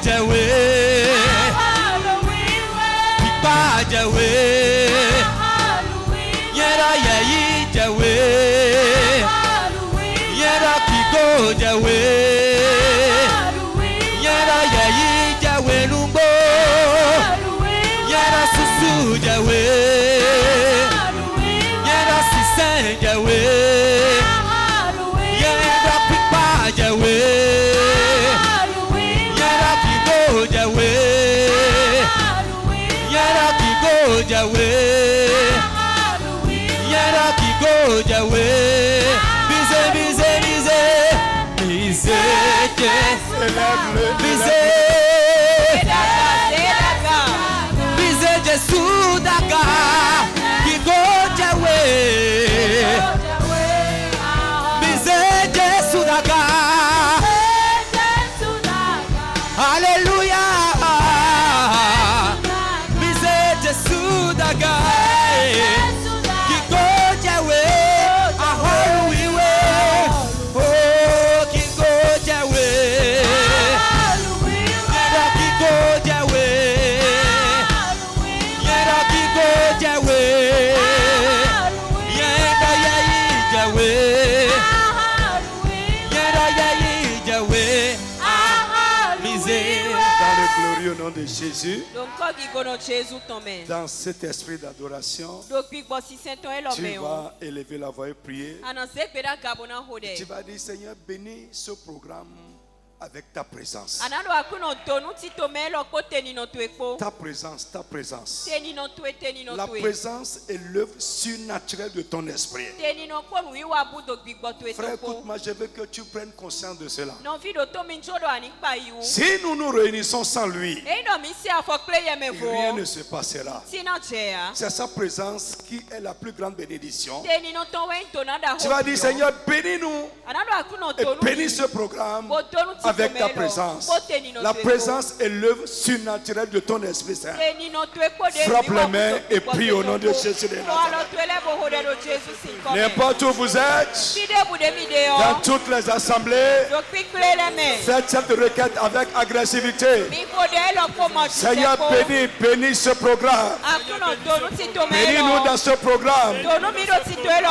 Jawe. Pipa Jawe. Yera yayi Jawe. Yera Kiko Jawe. Yera yayi Jawe lumbo. Yera susu Jawe. Yera sisen Jawe. Yera pipa Jawe. Yera Kiko Jawe. Yera Kiko Jawe. Yera Kiko Jawe. Bise bise bise. Bise bise. Bise Jesu daga. Kiko Jawe. Bise Jesu daga. Alléluia. Bise Jesu daga. Kiko Jawe. Aholuiwe. Oh Kiko Jawe. Yera Kiko Jawe. Yera Kiko Jawe. Yera yayi Jawe. Yera yayi Jawe. Dans le glorieux nom de Jésus, Amen. dans cet esprit d'adoration, tu vas élever la voix et prier. Tu vas dire, Seigneur, bénis ce programme avec ta présence. Ta présence, ta présence. La présence est l'œuvre surnaturelle de ton esprit. Frère, écoute-moi, je veux que tu prennes conscience de cela. Si nous nous réunissons sans lui, rien ne se passera. C'est sa présence qui est la plus grande bénédiction. Tu vas dire, Seigneur, bénis-nous et bénis ce programme avec ta présence. La présence est l'œuvre surnaturelle de ton Esprit Saint. Frappe les mains et prie au nom de Jésus de Nazareth. N'importe où vous êtes, dans toutes les assemblées, faites cette requête avec agressivité. Seigneur, bénis ce programme. Bénis-nous dans ce programme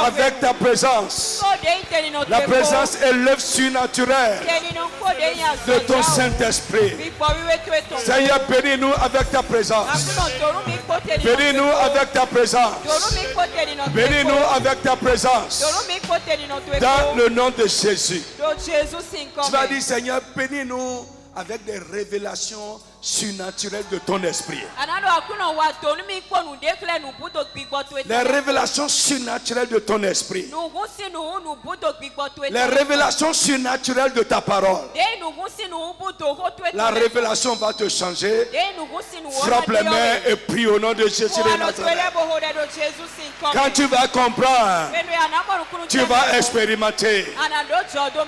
avec ta présence. La présence est l'œuvre surnaturelle de ton Saint-Esprit. Seigneur, bénis-nous avec ta présence. Bénis-nous avec ta présence. Bénis-nous avec ta présence. Dans le nom de Jésus. Tu vas dire, Seigneur, bénis-nous avec des révélations surnaturelles de ton esprit. Les révélations surnaturelles de ton esprit. Les révélations surnaturelles de ta parole. La révélation va te changer. Frappe les mains et prie au nom de Jésus de Nazareth. Quand tu vas comprendre, tu vas expérimenter.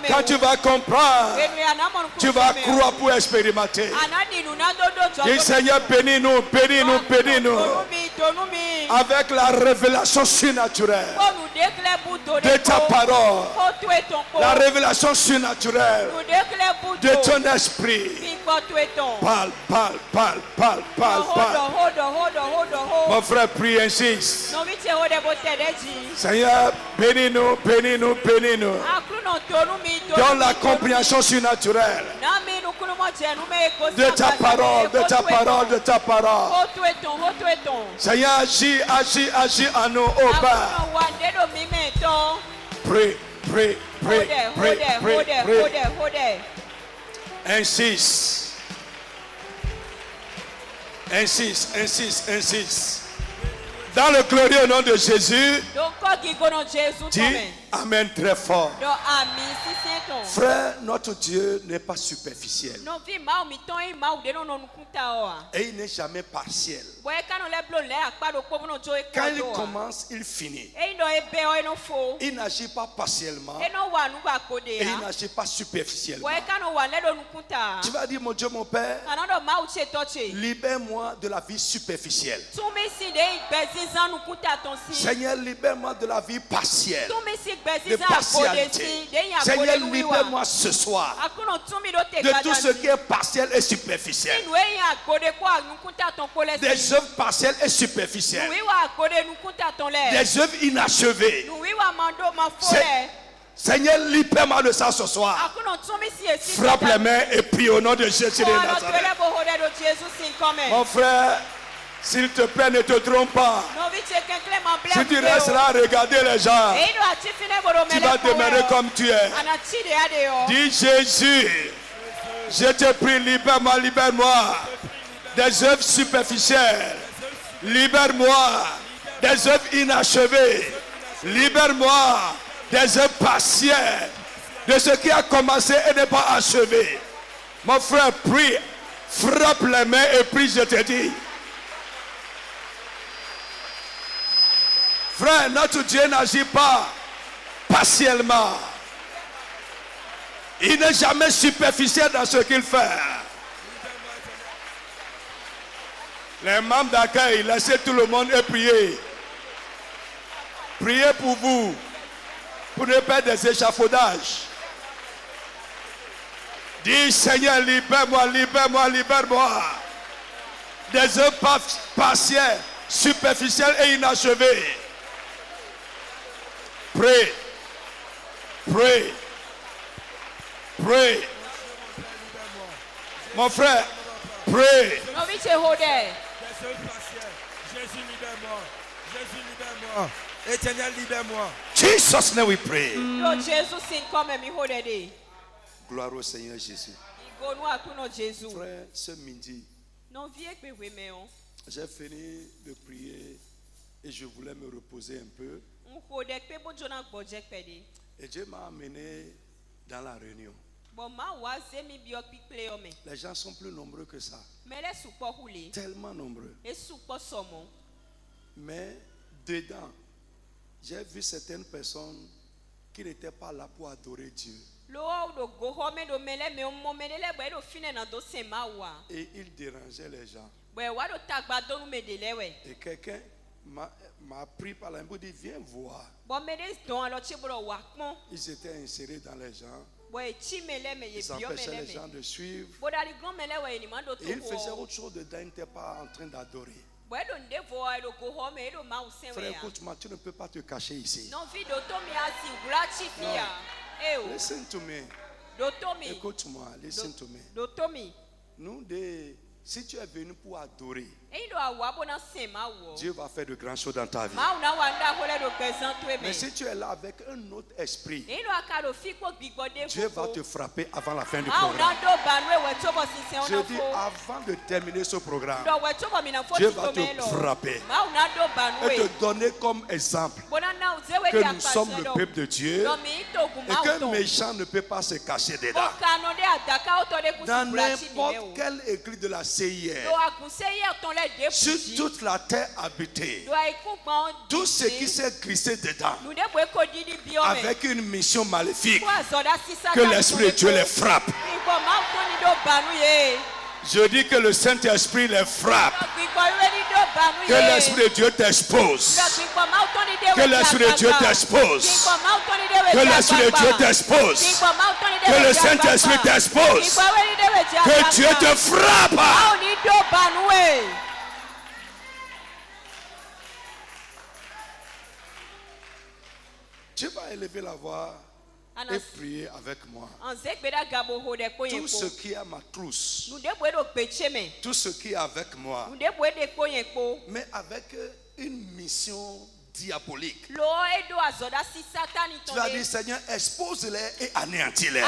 Quand tu vas comprendre, tu vas croire pour expérimenter. Dis, Seigneur, bénis-nous, bénis-nous, bénis-nous avec la révélation surnaturelle de ta parole, la révélation surnaturelle de ton esprit. Parle, parle, parle, parle, parle, parle. Mon frère, prie, insiste. Seigneur, bénis-nous, bénis-nous, bénis-nous. Dans la compréhension surnaturelle de ta parole, de ta parole, de ta parole. Seigneur, agis, agis, agis en nous, au bas. Prie, prie, prie, prie, prie, prie. Insiste. Insiste, insiste, insiste. Dans le glorieux nom de Jésus, dis Amen très fort. Frère, notre Dieu n'est pas superficiel. Et il n'est jamais partiel. Quand il commence, il finit. Il n'agit pas partiellement. Et il n'agit pas superficiellement. Tu vas dire, mon Dieu, mon Père, libère-moi de la vie superficielle. Seigneur, libère-moi de la vie partielle. de partialité. Seigneur, libère-moi ce soir de tout ce qui est partiel et superficiel. Des œuvres partielles et superficielles. Des œuvres inachevées. Seigneur, libère-moi de ça ce soir. Frappe les mains et prie au nom de Jésus de Nazareth. Mon frère, s'il te plaît, ne te trompe pas. Si tu restes là à regarder les gens, tu vas demeurer comme tu es. Dis Jésus, je te prie, libère-moi, libère-moi des œuvres superficielles. Libère-moi des œuvres inachevées. Libère-moi des œuvres partielles, de ce qui a commencé et n'est pas achevé. Mon frère, prie, frappe les mains et prie, je te dis. Frère, notre Dieu n'agit pas partiellement. Il n'est jamais superficiel dans ce qu'il fait. Les membres d'accueil, laissez tout le monde et priez. Priez pour vous, pour ne pas des échafaudages. Dis Seigneur, libère-moi, libère-moi, libère-moi des œuvres partielles, superficielles et inachevées. Pray. Pray. Pray. Mon frère, pray. Jésus, libère-moi. Jésus, libère-moi. Éternel, libère-moi. Jesus name we pray. Jésus, Gloire au Seigneur Jésus. Frère, ce midi, j'ai fini de prier et je voulais me reposer un peu. Et Dieu m'a amené dans la réunion. Les gens sont plus nombreux que ça. Tellement nombreux. Mais dedans, j'ai vu certaines personnes qui n'étaient pas là pour adorer Dieu. Et ils dérangeaient les gens. Et quelqu'un m'a pris par la main et dit, viens voir. Ils étaient insérés dans les gens. Ils empêchaient les gens de suivre. Et ils faisaient autre chose dedans, ils n'étaient pas en train d'adorer. Frère, écoute-moi, tu ne peux pas te cacher ici. Non. Listen to me. Écoute-moi, listen to me. Nous, si tu es venu pour adorer, Dieu va faire de grandes choses dans ta vie. Mais si tu es là avec un autre esprit, Dieu va te frapper avant la fin du programme. Je dis avant de terminer ce programme, Dieu va te frapper et te donner comme exemple que nous sommes le peuple de Dieu et qu'un méchant ne peut pas se cacher dedans. Dans n'importe quelle église de la CIR, sur toute la terre habitée, tout ce qui s'est glissé dedans avec une mission maléfique, que l'Esprit de Dieu les frappe. Je dis que le Saint-Esprit les frappe. Que l'Esprit de Dieu t'expose. Que l'Esprit de Dieu t'expose. Que l'Esprit de Dieu t'expose. Que le Saint-Esprit t'expose. Que Dieu te frappe. Tu vas élever la voix et prier avec moi. Tout ce qui est à ma trousse, tout ce qui est avec moi, mais avec une mission diabolique. Tu vas dire, Seigneur, expose-les et anéantis-les.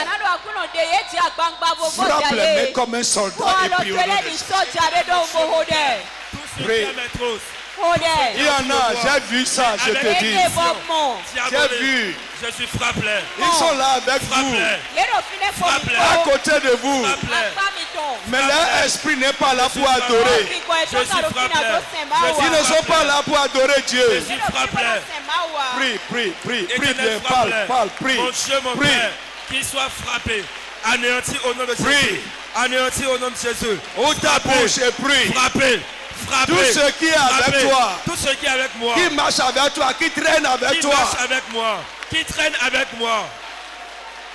Frappe-les comme un soldat et prie au nom de Jésus. Prie. Il y en a, j'ai vu ça, je te dis. J'ai vu. Je suis frappé. Ils sont là avec vous, à côté de vous. Mais leur esprit n'est pas là pour adorer. Je suis frappé. Ils ne sont pas là pour adorer Dieu. Je suis frappé. Prie bien, parle, prie. Mon Dieu, mon Père, qu'il soit frappé. Anéanti au nom de Jésus. Anéanti au nom de Jésus. Ouvre ta bouche et prie. Frappé. Frappé. Tout ce qui est avec toi, tout ce qui est avec moi, qui marche avec toi, qui traîne avec toi, marche avec moi, qui traîne avec moi.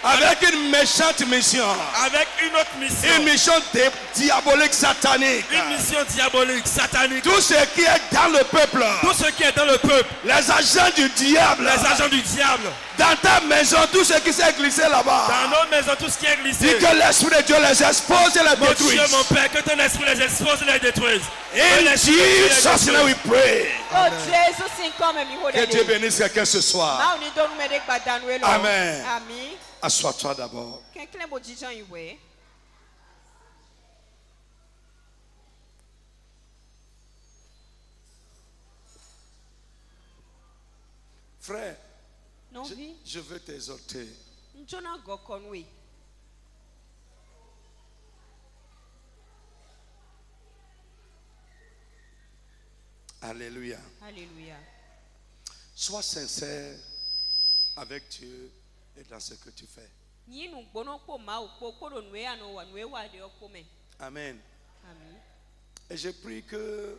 Avec une méchante mission. Avec une autre mission. Une mission diabolique, satanique. Une mission diabolique, satanique. Tout ce qui est dans le peuple. Tout ce qui est dans le peuple. Les agents du diable. Les agents du diable. Dans ta maison, tout ce qui s'est glissé là-bas. Dans nos maisons, tout ce qui est glissé. Dis que l'Esprit de Dieu les expose et les Mon détruise. Dieu, mon Père, que ton esprit les expose et les détruise. In Jesus' name we pray. Oh Jésus sinkome mi Que Dieu hodele. bénisse quelqu'un ce soir. Ma oni donu me de gbadanu elo. Amen. Ami. Assois-toi d'abord. Kenkle bo jijan iwe. Frère, Non vi. je veux t'exhorter. Njona gokonwe. Alléluia. Alléluia. Sois sincère avec Dieu et dans ce que tu fais. Ni nu gbono po ma o po ko do nwe ano wa nwe wa de oko me. Amen. Ami. Et je prie que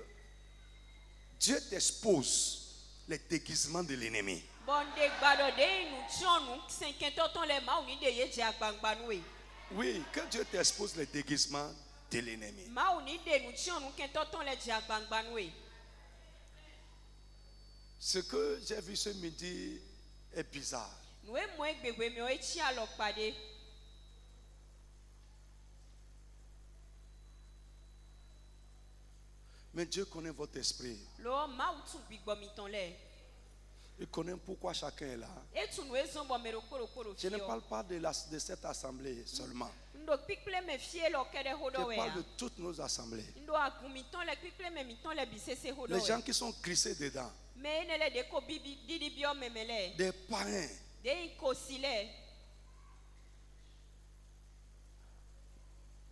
Dieu t'expose les déguisements de l'ennemi. Bon de gbado de nu tionu senken ton le ma oni de ye je agbangba nu e. Oui, que Dieu t'expose les déguisements de l'ennemi. Ma oni de nu tionu ken ton le je agbangba nu e. Ce que j'ai vu ce midi est bizarre. Nu e mo egbegbe mi o echi alo pade. Mais Dieu connaît votre esprit. Lo ma utu gbigbo mi ton le. Il connaît pourquoi chacun est là. Etu nu ezombo me rokoro Je ne fio. parle pas de cette assemblée seulement. Ndo pikple me fie lo kede Je hodo we. parle de toutes nos assemblées. Ndo agumi ton le pikple me mi ton le bisese hodo Les we. gens qui sont glissés dedans. Me ne le de ko bibi didi bio memele. Des parrains. De ikosile.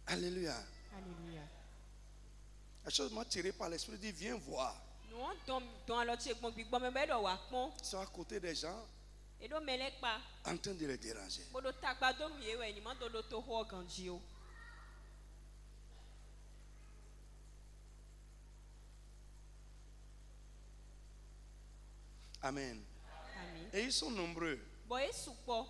Alléluia. Alléluia. La chose m'a tiré par l'esprit, dit viens voir. Nous dans alo che gbon gbigbo me be do wa pon. Ils sont à côté des gens E do mele pa. en train de les déranger. Bodo tagba do nu ye we ni mo do do to ho ganji o. Amen. Ami. Et ils sont nombreux. Bo esupo.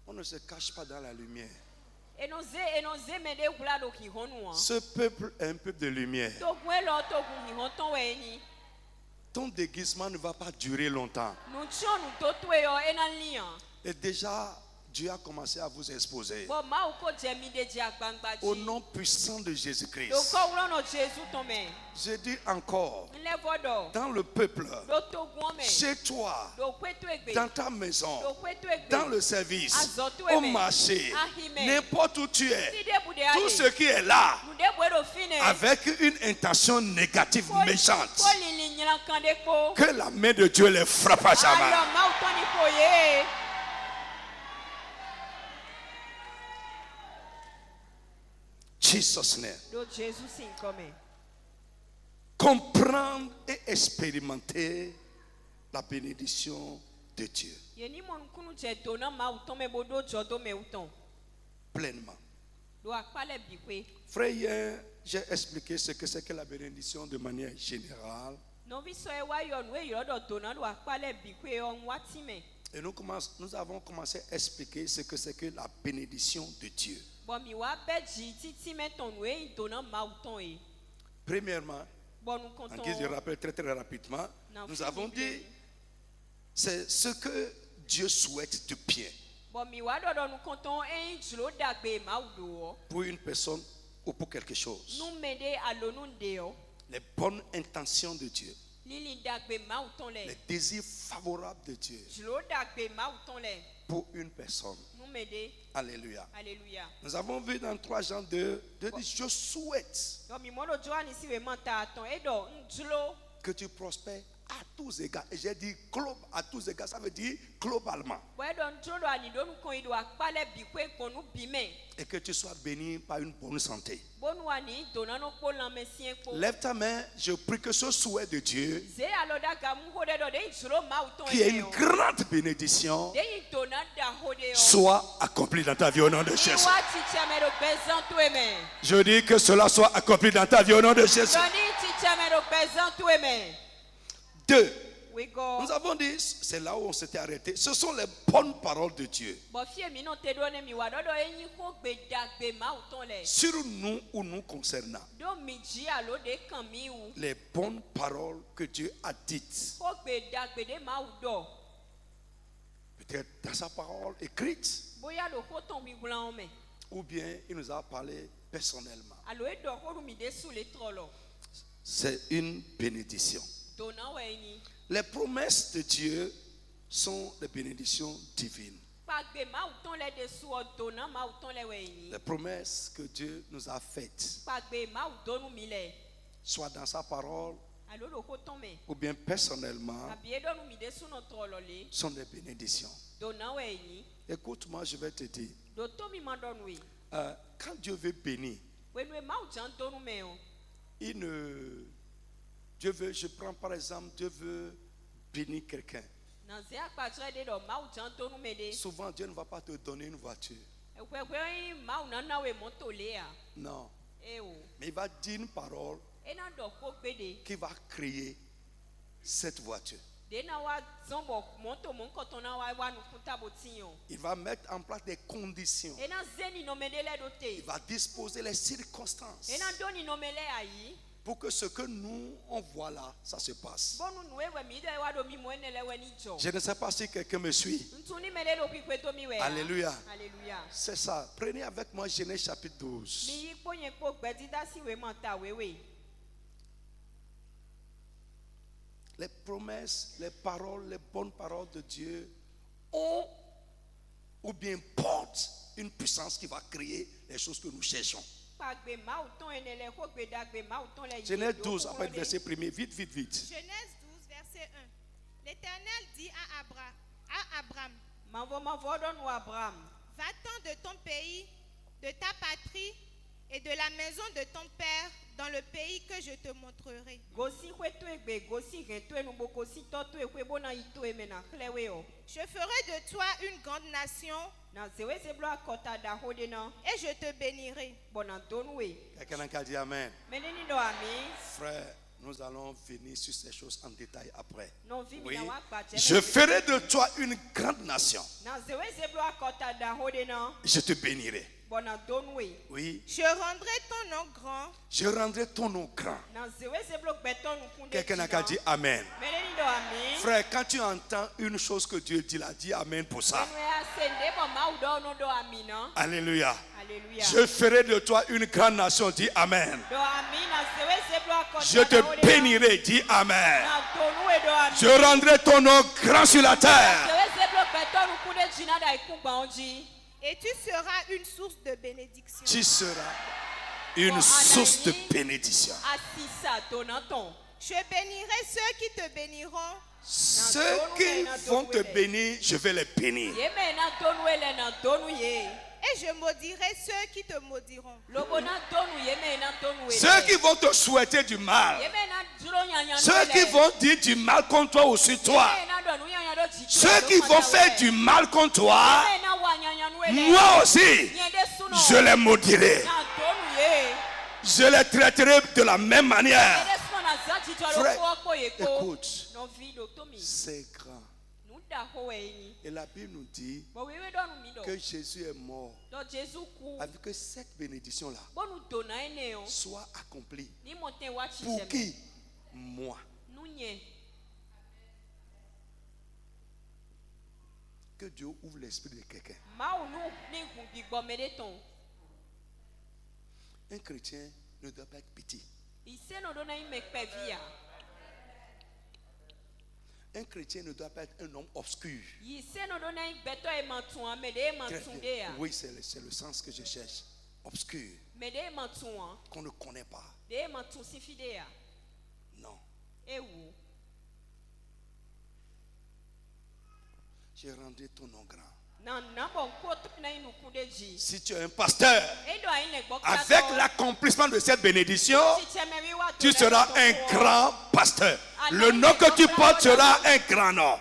On ne se cache pas dans la lumière. Enoze me de gula do ki honu an. Ce peuple est un peuple de lumière. To gun lo to gun hi hon ton we ni. Ton déguisement ne va pas durer longtemps. Nu chon nu to to yo enan lian. Et déjà, Dieu a commencé à vous exposer. Bo ma o ko je mi de ji agbangba ji. Au nom puissant de Do Jésus-Christ. ko wuro no Jesu ton me. Je dis encore, Nle vodo. dans le peuple, Do to gun me. chez toi, Do kwetu egbe. dans ta maison, Do kwetu egbe. dans le service, Azoto au eme. marché, Ahime. n'importe où tu es, Si de bude ale. tout ce qui est là, Nu de bwe do fine. avec une intention négative, méchante, Ko lili nyilan kan de ko. que la main de Dieu les frappe à jamais. Alors ma o ton ni ko ye. Jesus' name. Do Jesu sin come. Comprendre et expérimenter la bénédiction de Dieu Ye ni mon kunu je do na ma o ton me bodo jodo me o ton. pleinement. Do akpale bi pe. Frère, hier, j'ai expliqué ce que c'est que la bénédiction de manière générale. No vi so e wa yo nu e yo do do na do akpale bi pe on wati me. Et nous avons commencé à expliquer ce que c'est que la bénédiction de Dieu. Bon mi wa be ji titi me ton nu e do na ma o ton e. Premièrement, Bon nous en comptons. guise de rappel très très rapidement, Non, nous fini avons bien. dit c'est ce que Dieu souhaite de bien Bon mi wa do do nous comptons e jlo dagbe ma o do. pour une personne ou pour quelque chose. Nu me de alonu de o. Les bonnes intentions de Dieu, Lili dagbe ma o ton le. les désirs favorables de Dieu Jlo dagbe ma o ton le. pour une personne. Nu me de. Alléluia. Alléluia. Nous avons vu dans 3 Jean 2, Dieu dit, je souhaite Donc mi modo joani si we manta aton e do njlo. que tu prospères à tous égards. Et j'ai dit à tous égards, ça veut dire globalement. Bo e do njlo do ani do nu kon do akpale bi pe kon nu bi me. Et que tu sois béni par une bonne santé. Bonu ani do na no ko lan mesien ko. Lève ta main, je prie que ce souhait de Dieu, Ze aloda ga mu hode do de njlo ma o ton qui est e. une grande bénédiction, De do na da hode o. soit accompli dans ta vie au nom de Jésus. Iwa ticha me do bezan to e me. Je dis que cela soit accompli dans ta vie au nom de Jésus. Doni ticha me do bezan to e me. 2. We go. Nous avons dit, c'est là où on s'était arrêté. Ce sont les bonnes paroles de Dieu. Sur nous ou nous concernant. Les bonnes paroles que Dieu a dites. Peut-être dans sa parole écrite. Ou bien il nous a parlé personnellement. C'est une bénédiction. Les promesses de Dieu sont des bénédictions divines. Les promesses que Dieu nous a faites, soit dans sa parole ou bien personnellement, sont des bénédictions. Écoute-moi, je vais te dire. Quand Dieu veut bénir, Dieu veut, je prends par exemple, Dieu veut bénir quelqu'un. Souvent, Dieu ne va pas te donner une voiture. Non. Mais il va dire une parole qui va créer cette voiture. Il va mettre en place des conditions. Il va disposer les circonstances pour que ce que nous, on voit là, ça se passe. Je ne sais pas si quelqu'un me suit. Alléluia. C'est ça. Prenez avec moi Genèse chapitre 12. Les promesses, les paroles, les bonnes paroles de Dieu ont ou bien portent une puissance qui va créer les choses que nous cherchons. Genèse 12, après le verset 1er, vite. Genèse 12, verset 1. L'Éternel dit à Abraham, va-t'en de ton pays, de ta patrie et de la maison de ton père dans le pays que je te montrerai. Je ferai de toi une grande nation et je te bénirai. Quelqu'un qui a dit Amen. Frère, nous allons venir sur ces choses en détail après. Oui. Je ferai de toi une grande nation. Je te bénirai. Oui. Je rendrai ton nom grand. Je rendrai ton nom grand. Quelqu'un a dit Amen. Frère, quand tu entends une chose que Dieu dit, là, dis Amen pour ça. Alléluia. Je ferai de toi une grande nation, dis Amen. Je te bénirai, dis Amen. Je rendrai ton nom grand sur la terre. Et tu seras une source de bénédiction. Tu seras une source de bénédiction. Je bénirai ceux qui te béniront. Ceux qui vont te bénir, je vais les bénir. Et je maudirai ceux qui te maudiront. Ceux qui vont te souhaiter du mal. Ceux qui vont dire du mal contre toi ou sur toi. Ceux qui vont faire du mal contre toi, moi aussi, je les maudirai. Je les traiterai de la même manière. Frère, écoute, c'est grand. Et la Bible nous dit que Jésus est mort avec que cette bénédiction-là soit accomplie. Pour qui? Moi. Que Dieu ouvre l'esprit de quelqu'un. Un chrétien ne doit pas être petit. Un chrétien ne doit pas être un homme obscur. Oui, c'est le sens que je cherche. Obscur. Qu'on ne connaît pas. Non. J'ai rendu ton nom grand. Si tu es un pasteur, avec l'accomplissement de cette bénédiction, tu seras un grand pasteur. Le nom que tu portes sera un grand nom.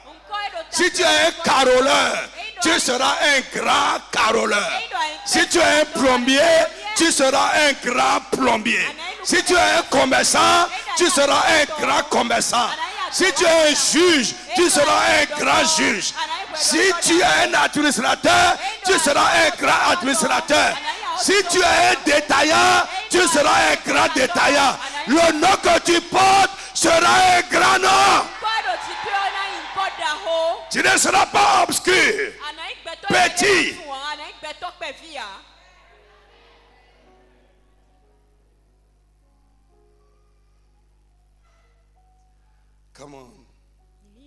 Si tu es un caroleur, tu seras un grand caroleur. Si tu es un plombier, tu seras un grand plombier. Si tu es un commerçant, tu seras un grand commerçant. Si tu es un juge, tu seras un grand juge. Si tu es un administrateur, tu seras un grand administrateur. Si tu es un détaillant, tu seras un grand détaillant. Le nom que tu portes sera un grand nom. Tu ne seras pas obscur, petit. Come on.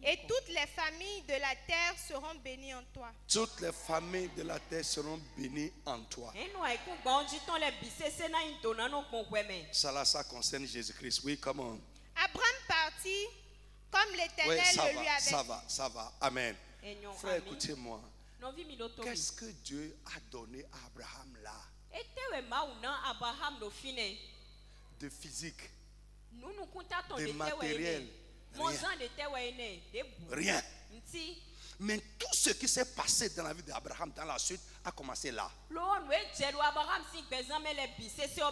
Et toutes les familles de la terre seront bénies en toi. Toutes les familles de la terre seront bénies en toi. Cela, ça concerne Jésus-Christ. Oui, come on. Abraham partit comme l'Éternel Oui, le lui avait dit. ça va. Amen. Frère, écoutez-moi. Qu'est-ce que Dieu a donné à Abraham là? De physique, de matériel, rien. Mais tout ce qui s'est passé dans la vie d'Abraham dans la suite a commencé là.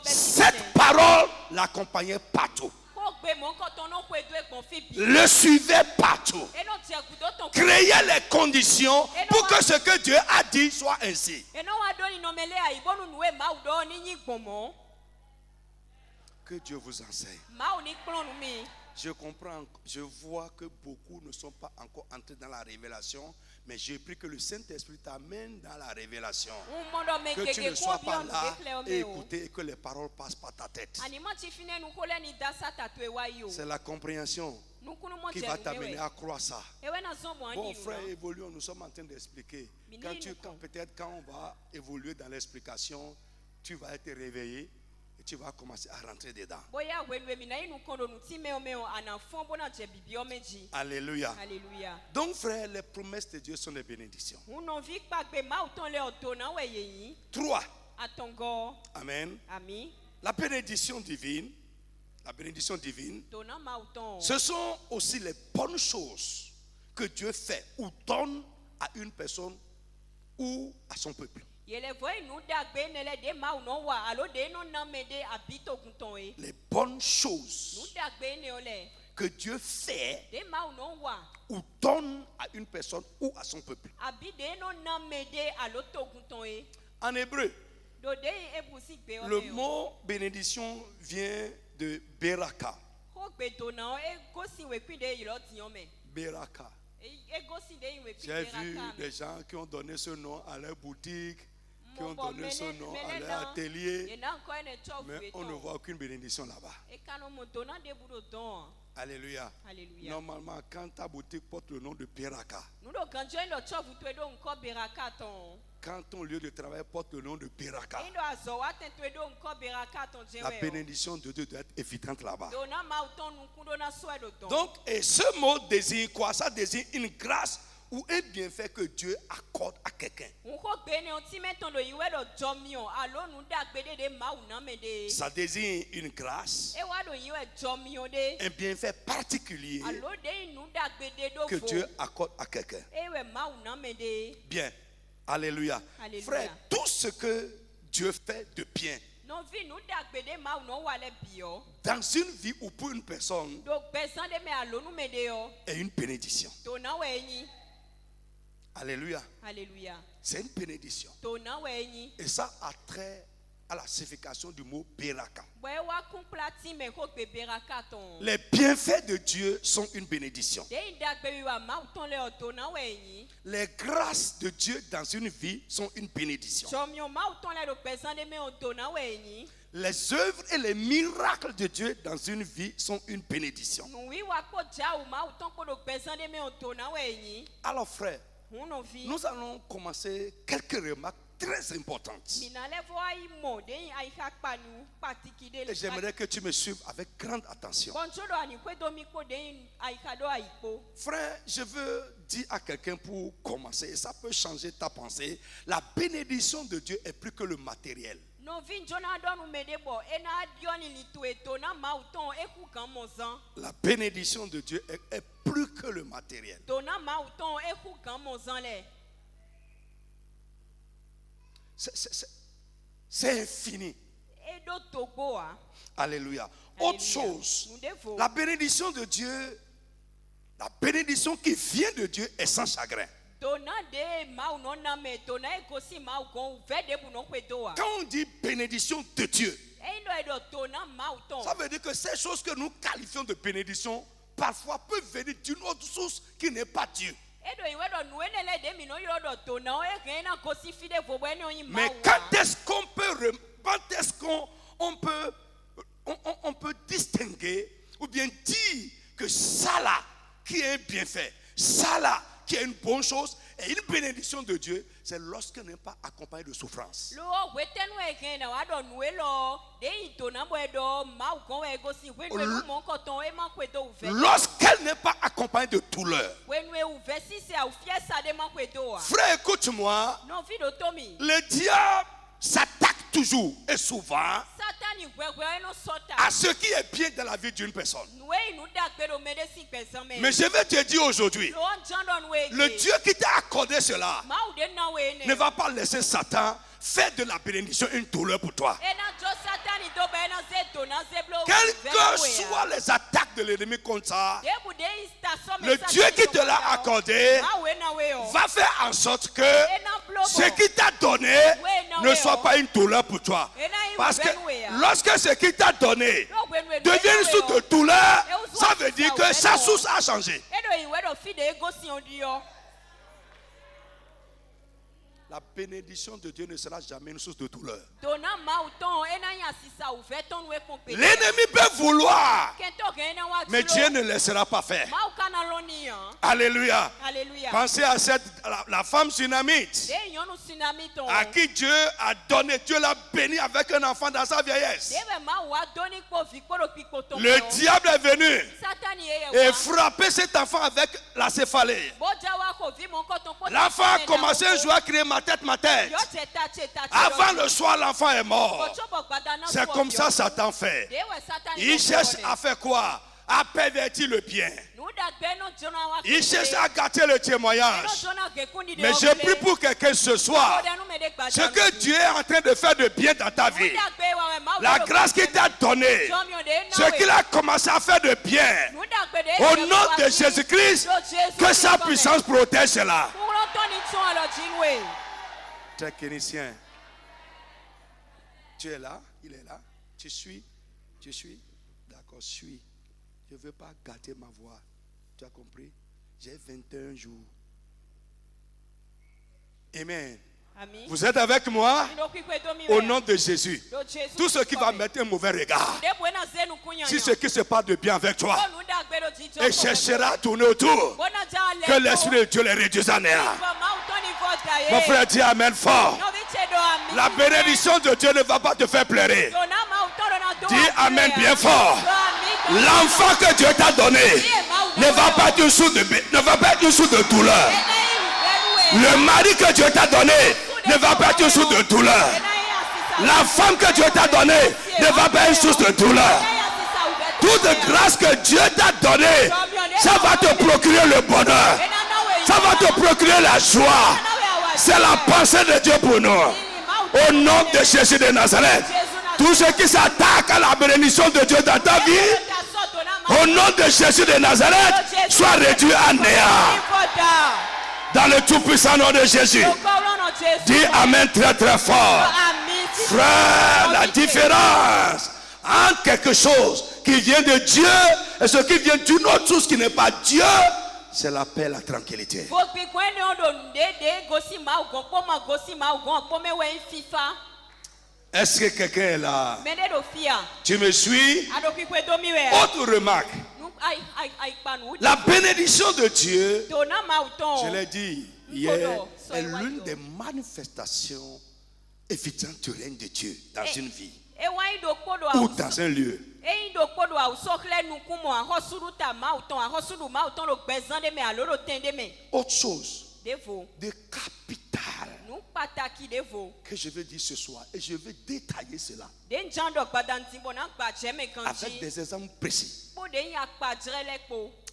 Cette parole l'accompagnait partout. Le suivait partout. Créait les conditions pour que ce que Dieu a dit soit ainsi. Que Dieu vous enseigne. Je comprends, je vois que beaucoup ne sont pas encore entrés dans la révélation, mais j'ai pris que le Saint-Esprit t'amène dans la révélation. Que tu ne sois pas là et écouter et que les paroles passent par ta tête. C'est la compréhension qui va t'amener à croire ça. Bon frère, évoluons, nous sommes en train d'expliquer. Peut-être quand on va évoluer dans l'explication, tu vas être réveillé. Tu vas commencer à rentrer dedans. Alléluia. Alléluia. Donc frère, les promesses de Dieu sont des bénédictions. 3. Amen. La bénédiction divine, ce sont aussi les bonnes choses que Dieu fait ou donne à une personne ou à son peuple. Les bonnes choses que Dieu fait ou donne à une personne ou à son peuple. En hébreu, le mot bénédiction vient de Beraka. Beraka. J'ai vu des gens qui ont donné ce nom à leur boutique, qui ont donné ce nom à leur atelier, mais on ne voit aucune bénédiction là-bas. Alléluia. Normalement, quand ta boutique porte le nom de Beraka, quand ton lieu de travail porte le nom de Beraka, la bénédiction de Dieu doit être évidente là-bas. Donc, et ce mot désigne quoi? Ça désigne une grâce ou un bienfait que Dieu accorde à quelqu'un. Ça désigne une grâce, un bienfait particulier que Dieu accorde à quelqu'un. Bien. Alléluia. Frère, tout ce que Dieu fait de bien dans une vie ou pour une personne est une bénédiction. Alléluia. C'est une bénédiction. Et ça a trait à la signification du mot Beraka. Les bienfaits de Dieu sont une bénédiction. Les grâces de Dieu dans une vie sont une bénédiction. Les œuvres et les miracles de Dieu dans une vie sont une bénédiction. Alors frère, nous allons commencer quelques remarques très importantes. Et j'aimerais que tu me suives avec grande attention. Frère, je veux dire à quelqu'un pour commencer, et ça peut changer ta pensée. La bénédiction de Dieu est plus que le matériel. La bénédiction de Dieu est plus que le matériel. C'est infini. Alléluia. Autre chose, la bénédiction de Dieu La bénédiction qui vient de Dieu est sans chagrin. Quand on dit bénédiction de Dieu, ça veut dire que ces choses que nous qualifions de bénédiction parfois peuvent venir d'une autre source qui n'est pas Dieu. Mais quand est-ce qu'on peut distinguer ou bien dire que ça là qui est un bienfait, ça là qui est une bonne chose et une bénédiction de Dieu, c'est lorsqu'elle n'est pas accompagnée de souffrance. Lorsqu'elle n'est pas accompagnée de douleur. Frère, écoute-moi. Le diable s'attaque toujours et souvent à ce qui est bien dans la vie d'une personne. Mais je vais te dire aujourd'hui, le Dieu qui t'a accordé cela ne va pas laisser Satan faire de la bénédiction une douleur pour toi. Quelles que soient les attaques de l'ennemi contre ça, le Dieu qui te l'a accordé va faire en sorte que ce qu'il t'a donné ne soit pas une douleur pour toi. Parce que lorsque ce qu'il t'a donné devient une source de douleur, ça veut dire que sa source a changé. La bénédiction de Dieu ne sera jamais une source de douleur. L'ennemi peut vouloir, mais Dieu ne laissera pas faire. Alléluia. Pensez à la femme Sunamite à qui Dieu a donné, Dieu l'a béni avec un enfant dans sa vieillesse. Le diable est venu et frappé cet enfant avec la céphalée. L'enfant a commencé un jour à crier ma tête. Avant le soir, l'enfant est mort. C'est comme ça Satan fait. Il cherche à faire quoi? À pervertir le bien. Il cherche à gâter le témoignage. Mais je prie pour quelqu'un ce soir. Ce que Dieu est en train de faire de bien dans ta vie, la grâce qu'il t'a donnée, ce qu'il a commencé à faire de bien, au nom de Jésus-Christ, que sa puissance protège cela. Technicien, tu es là, il est là, tu suis, d'accord, suis. Je ne veux pas gâter ma voix, tu as compris? J'ai 21 jours. Amen. Vous êtes avec moi? Au nom de Jésus. Tout ce qui va mettre un mauvais regard, si ce qui se passe de bien avec toi, et cherchera à tourner autour, que l'Esprit de Dieu les réduise en néant. Mon frère dit Amen fort. La bénédiction de Dieu ne va pas te faire pleurer. Dis Amen bien fort. L'enfant que Dieu t'a donné ne va pas être une source de douleur. Le mari que Dieu t'a donné ne va pas être une source de douleur. La femme que Dieu t'a donnée ne va pas être une source de douleur. Toute grâce que Dieu t'a donnée, ça va te procurer le bonheur. Ça va te procurer la joie. C'est la pensée de Dieu pour nous. Au nom de Jésus de Nazareth, tout ce qui s'attaque à la bénédiction de Dieu dans ta vie, au nom de Jésus de Nazareth, soit réduit à néant. Dans le tout-puissant nom de Jésus. Dis Amen très très fort. Frère, la différence entre quelque chose qui vient de Dieu et ce qui vient d'une autre source qui n'est pas Dieu, c'est la paix, la tranquillité. Est-ce que quelqu'un est là? Tu me suis? Autre remarque. La bénédiction de Dieu, je l'ai dit hier, est l'une des manifestations évidentes du règne de Dieu dans une vie ou dans un lieu. Autre chose de capital que je veux dire ce soir, et je vais détailler cela avec des exemples précis.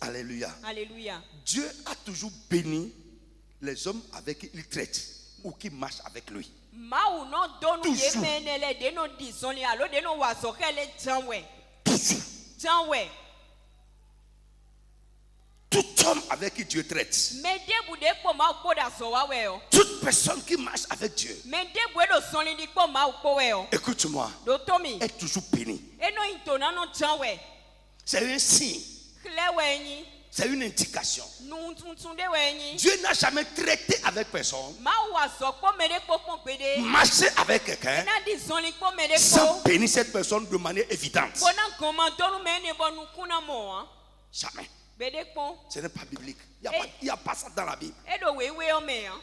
Alléluia. Dieu a toujours béni les hommes avec qui il traite ou qui marchent avec lui. Toujours. Tout homme avec qui Dieu traite, Me de bude kpo ma kpo da zo wa we o. toute personne qui marche avec Dieu, Me de bu do son li kpo ma kpo we o. écoute-moi, Do to mi. est toujours béni. E no into na no jan we. C'est un signe, Kle we yin. c'est une indication. Nu tuntun de we yin. Dieu n'a jamais traité avec personne, Ma wa zo kpo me de kpo pon pede. marché avec quelqu'un, Na di son li kpo me de sans kpo. bénir cette personne de manière évidente. Bona goma donu me ne bonu kuna mo an. Jamais. Bede kpo. Ce n'est pas biblique. Il n'y a pas ça dans la Bible. E do we o me an.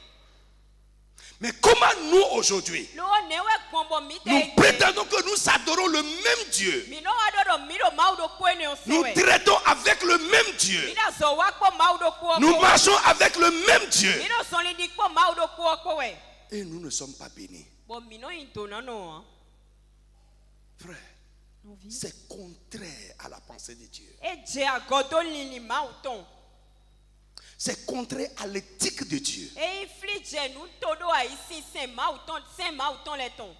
Mais comment nous aujourd'hui, Lo ne we kpo bo mi te. nous prétendons que nous adorons le même Dieu. Mi no wa do mi do ma do kpo ne o se Nous we. traitons avec le même Dieu. Mi da zo wa kpo ma do kpo. Nous marchons avec le même Dieu. Mi do son li di kpo ma do kpo we. Et nous ne sommes pas bénis. Bo mi no into na no an. Frère, No vi. c'est contraire à la pensée de Dieu. E je agodo lili ma o ton. C'est contraire à l'éthique de Dieu. E inflige nu todo a isi sen ma o ton le ton.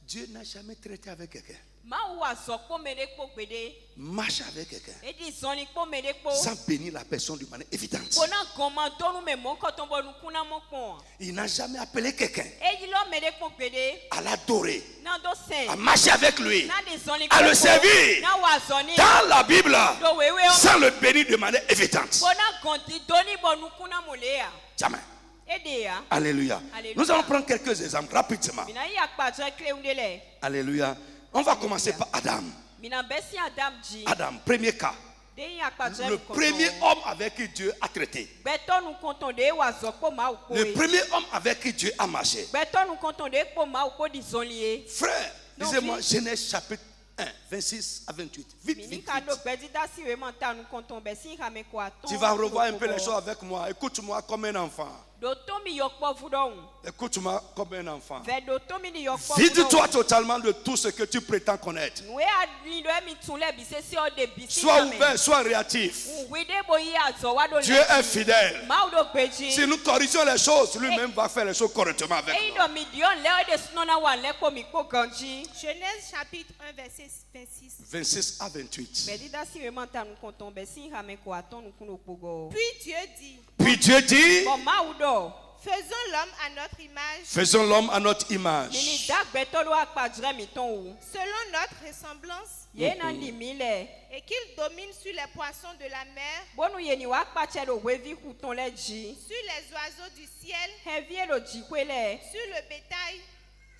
Dieu n'a jamais traité avec quelqu'un. Ma wa zo kpo me de kpo pede. Marche avec quelqu'un E di son li kpo me de kpo. sans bénir la personne de manière évidente. Bona goma donu me mon ko ton bo nu kuna mo kpo. Il n'a jamais appelé quelqu'un E yi lo me de kpo pede. à l'adorer, Na do sen. à marcher avec lui, Na di son li à le servir. Na wa zo ni. Dans la Bible, Do we o. sans le bénir de manière évidente. Bona gondi doni bo nu kuna mo le ya. Jamais. E de ya. Alléluia. Alléluia. Nous allons prendre quelques exemples rapidement. Mina yi akpa je kle unde le. Alléluia. On va commencer par Adam. Mina besi Adam ji. Adam, premier cas. De yi akpa je Le premier homme avec qui Dieu a traité. Beto nu konton de wa zo kpo ma o kpo. Le premier homme avec qui Dieu a marché. Beto nu konton de kpo ma o kpo di zon lié. Frère, Non, lisez-moi oui. Genèse chapitre 1, 26 à 28. Vite, Mini vite, kado vite. bedi da si we manta nu konton be si ha me ko aton. Tu vas revoir un peu les choses avec moi. Écoute-moi comme un enfant. Do to mi yok po fudon. Écoute-moi comme un enfant. Ve do to mi di yok po. Vide-toi totalement de tout ce que tu prétends connaître. We a ni do mi tun le bi se si o de bi si. Sois ouvert, sois réactif. We de bo yi azo wa do le. Dieu est fidèle. Ma o do peji. Si nous corrigeons les choses, lui-même va faire les choses correctement avec E nous. do mi dion le o de snona wa le ko mi ko ganji. Genèse chapitre 1, verset 26. 26 à 28. Bedi da si we manta nu konton be si ha me ko aton nu kuno pogo. Puis Dieu dit, Puis Dieu dit, Bon ma o do. faisons l'homme à notre image, faisons l'homme à notre Nini image. dak beto lo akpa jre mi ton ou. selon notre ressemblance, Ye nan di mi le. et qu'il domine sur les poissons de la mer, Bonu ye ni wa kpa che lo wevi kuton le ji. sur les oiseaux du ciel, Heavy lo ji kwe le. sur le bétail,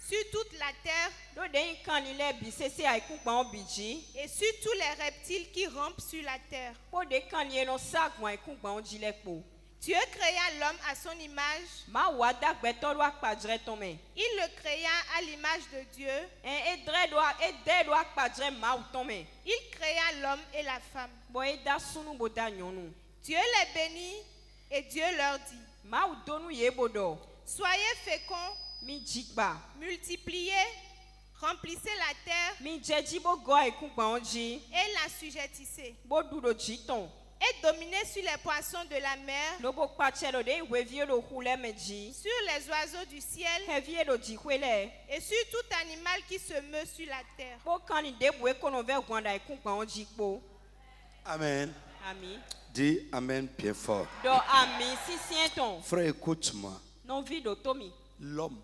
sur toute la terre Do de yin kan ni le bi sese ay ku pa on bi ji. et sur tous les reptiles qui rampent sur la terre. Po de kan ni no sak wan ku pa on ji le po. Dieu créa l'homme à son image, Ma wa dak beto lo akpa jre ton men. il le créa à l'image de Dieu, E de lo akpa jre ma ou ton men. il créa l'homme et la femme. Bo e da sunu bo da nyonu. Dieu les bénit et Dieu leur dit, Ma ou donu ye bodo. soyez féconds, Mi jikba. multipliez, remplissez la terre Mi jeji bo go ay ku pa on ji. et l'assujettissez, Bo du do ji ton. et dominez sur les poissons de la mer, Lo bo kpa che lo de wevi lo hule me ji. sur les oiseaux du ciel Heavy lo ji kwe le. et sur tout animal qui se meut sur la terre. Po kan ni de bo e kono ve gwanda ay ku pa on ji po. Amen. Ami. Dis Amen bien fort. Do ami si sien ton. Frère, écoute-moi. Non vi do tomi. L'homme,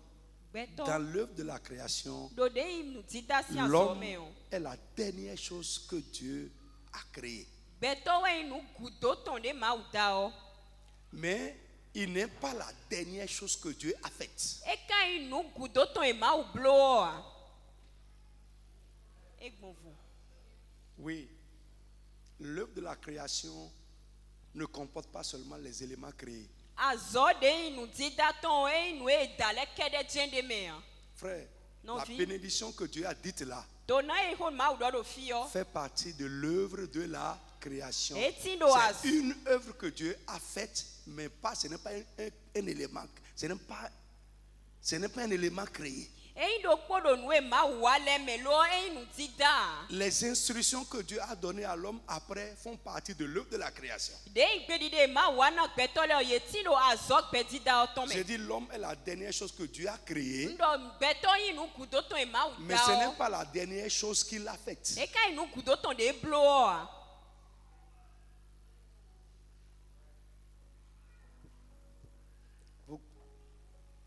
Beto. dans l'œuvre de la création, Do de im nu ti da si l'homme asome on. est la dernière chose que Dieu a créée. Beto we nu gudo ton de ma ou da o. Mais il n'est pas la dernière chose que Dieu a faite. E ka inu gudo ton e ma ou blo o. E gbon vous. Oui, l'œuvre de la création ne comporte pas seulement les éléments créés. Azo de inu ti da ton e inu e da le kede jende me an. Frère, Non, la vie. bénédiction que Dieu a dite là Do na e hon ma ou do fi o. fait partie de l'œuvre de la création. Et ti do as. C'est une œuvre que Dieu a faite, mais pas, ce n'est pas un élément, ce n'est pas un élément créé. E do po do nu e ma ou ale me lo e inu ti da. Les instructions que Dieu a données à l'homme après font partie de l'œuvre de la création. De igbedi de ma ou na beto le o ye ti do azo bedi da o ton J'ai me. dit l'homme est la dernière chose que Dieu a créée, Ndo beto inu gudo ton e ma ou mais da ce o. n'est pas la dernière chose qu'il a faite. E ka inu gudo ton de blo o.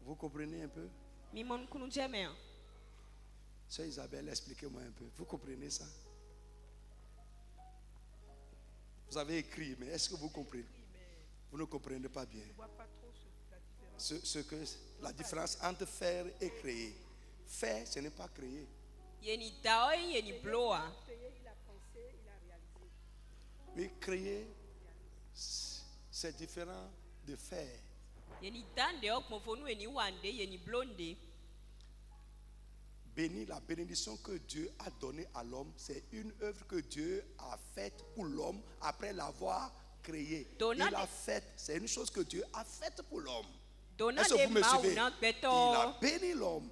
Vous comprenez un peu? Mi mon kunu jeme. Sœur Isabelle, expliquez-moi un peu. Vous comprenez ça? Vous avez écrit, mais est-ce que vous comprenez? Vous ne comprenez pas bien. La différence entre faire et créer. Faire, ce n'est pas créer. Yeni dao yeni bloa. Mais créer, c'est différent de faire. Yeni dande ok mofonu yeni wande yeni blonde. Béni, la bénédiction que Dieu a donnée à l'homme, c'est une œuvre que Dieu a faite pour l'homme après l'avoir créé. Il a fait, c'est une chose que Dieu a faite pour l'homme. Est-ce que vous me suivez? Il a béni l'homme.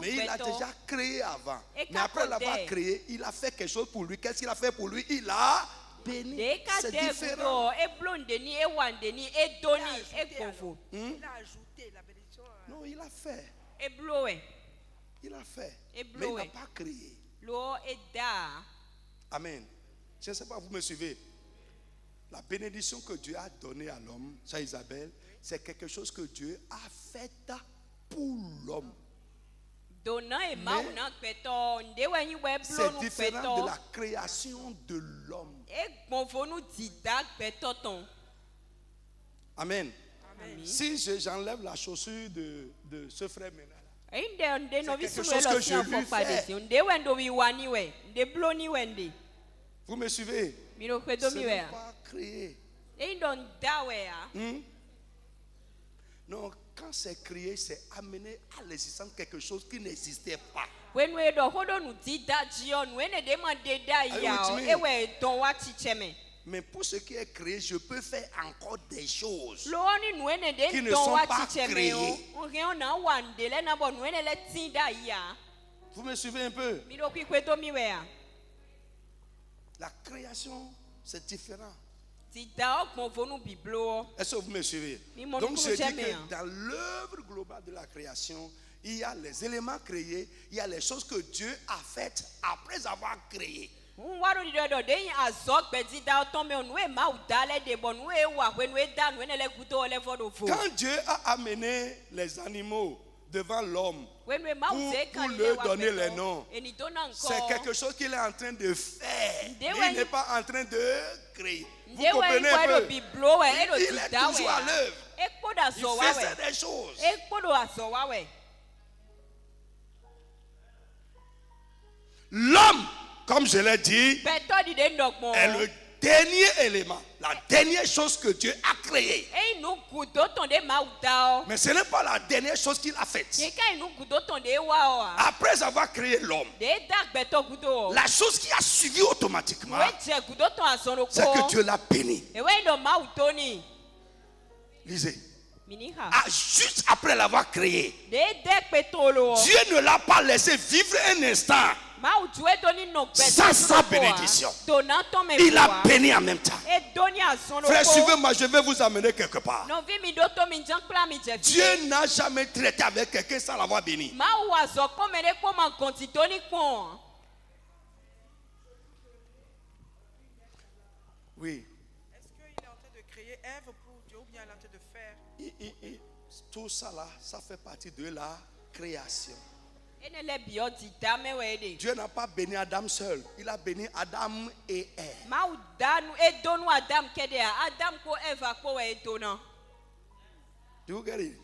Mais il a déjà créé avant. Mais après l'avoir créé, il a fait quelque chose pour lui. Qu'est-ce qu'il a fait pour lui? Il a béni. C'est différent. Il a ajouté la bénédiction. Non, il a fait. Il a fait. Mais il n'a pas créé. Amen. Je ne sais pas, vous me suivez? La bénédiction que Dieu a donnée à l'homme, ça Isabelle, c'est quelque chose que Dieu a fait pour l'homme. C'est différent de la création de l'homme. Amen. Si j'enlève la chaussure de ce frère Ménal, c'est quelque chose que je lui fais. Vous me suivez? Ce n'est pas créé. Non, quand c'est créé, c'est amener à l'existence quelque chose qui n'existait pas. Mais pour ce qui est créé, je peux faire encore des choses qui ne sont pas créées. Vous me suivez un peu? La création, c'est différent. Est-ce que vous me suivez? Donc je dis que dans l'œuvre globale de la création, il y a les éléments créés, il y a les choses que Dieu a faites après avoir créé. Quand Dieu a amené les animaux devant l'homme pour leur donner les noms, c'est quelque chose qu'il est en train de faire. Il n'est pas en train de créer. Vous comprenez un peu? Il est toujours à l'œuvre. Il faisait des choses. L'homme, comme je l'ai dit, est le dernier élément, la dernière chose que Dieu a créée. Mais ce n'est pas la dernière chose qu'il a faite. Après avoir créé l'homme, la chose qui a suivi automatiquement, c'est que Dieu l'a béni. Lisez. Juste après l'avoir créé, Dieu ne l'a pas laissé vivre un instant sans sa bénédiction. Il a béni en même temps. Frère, suivez-moi, je vais vous amener quelque part. Dieu n'a jamais traité avec quelqu'un sans l'avoir béni. Oui. Est-ce qu'il est en train de créer œuvre pour Dieu ou bien il est en train de faire? Tout ça là, ça fait partie de la création. Dieu n'a pas béni Adam seul, il a béni Adam et Ève. Do you get it?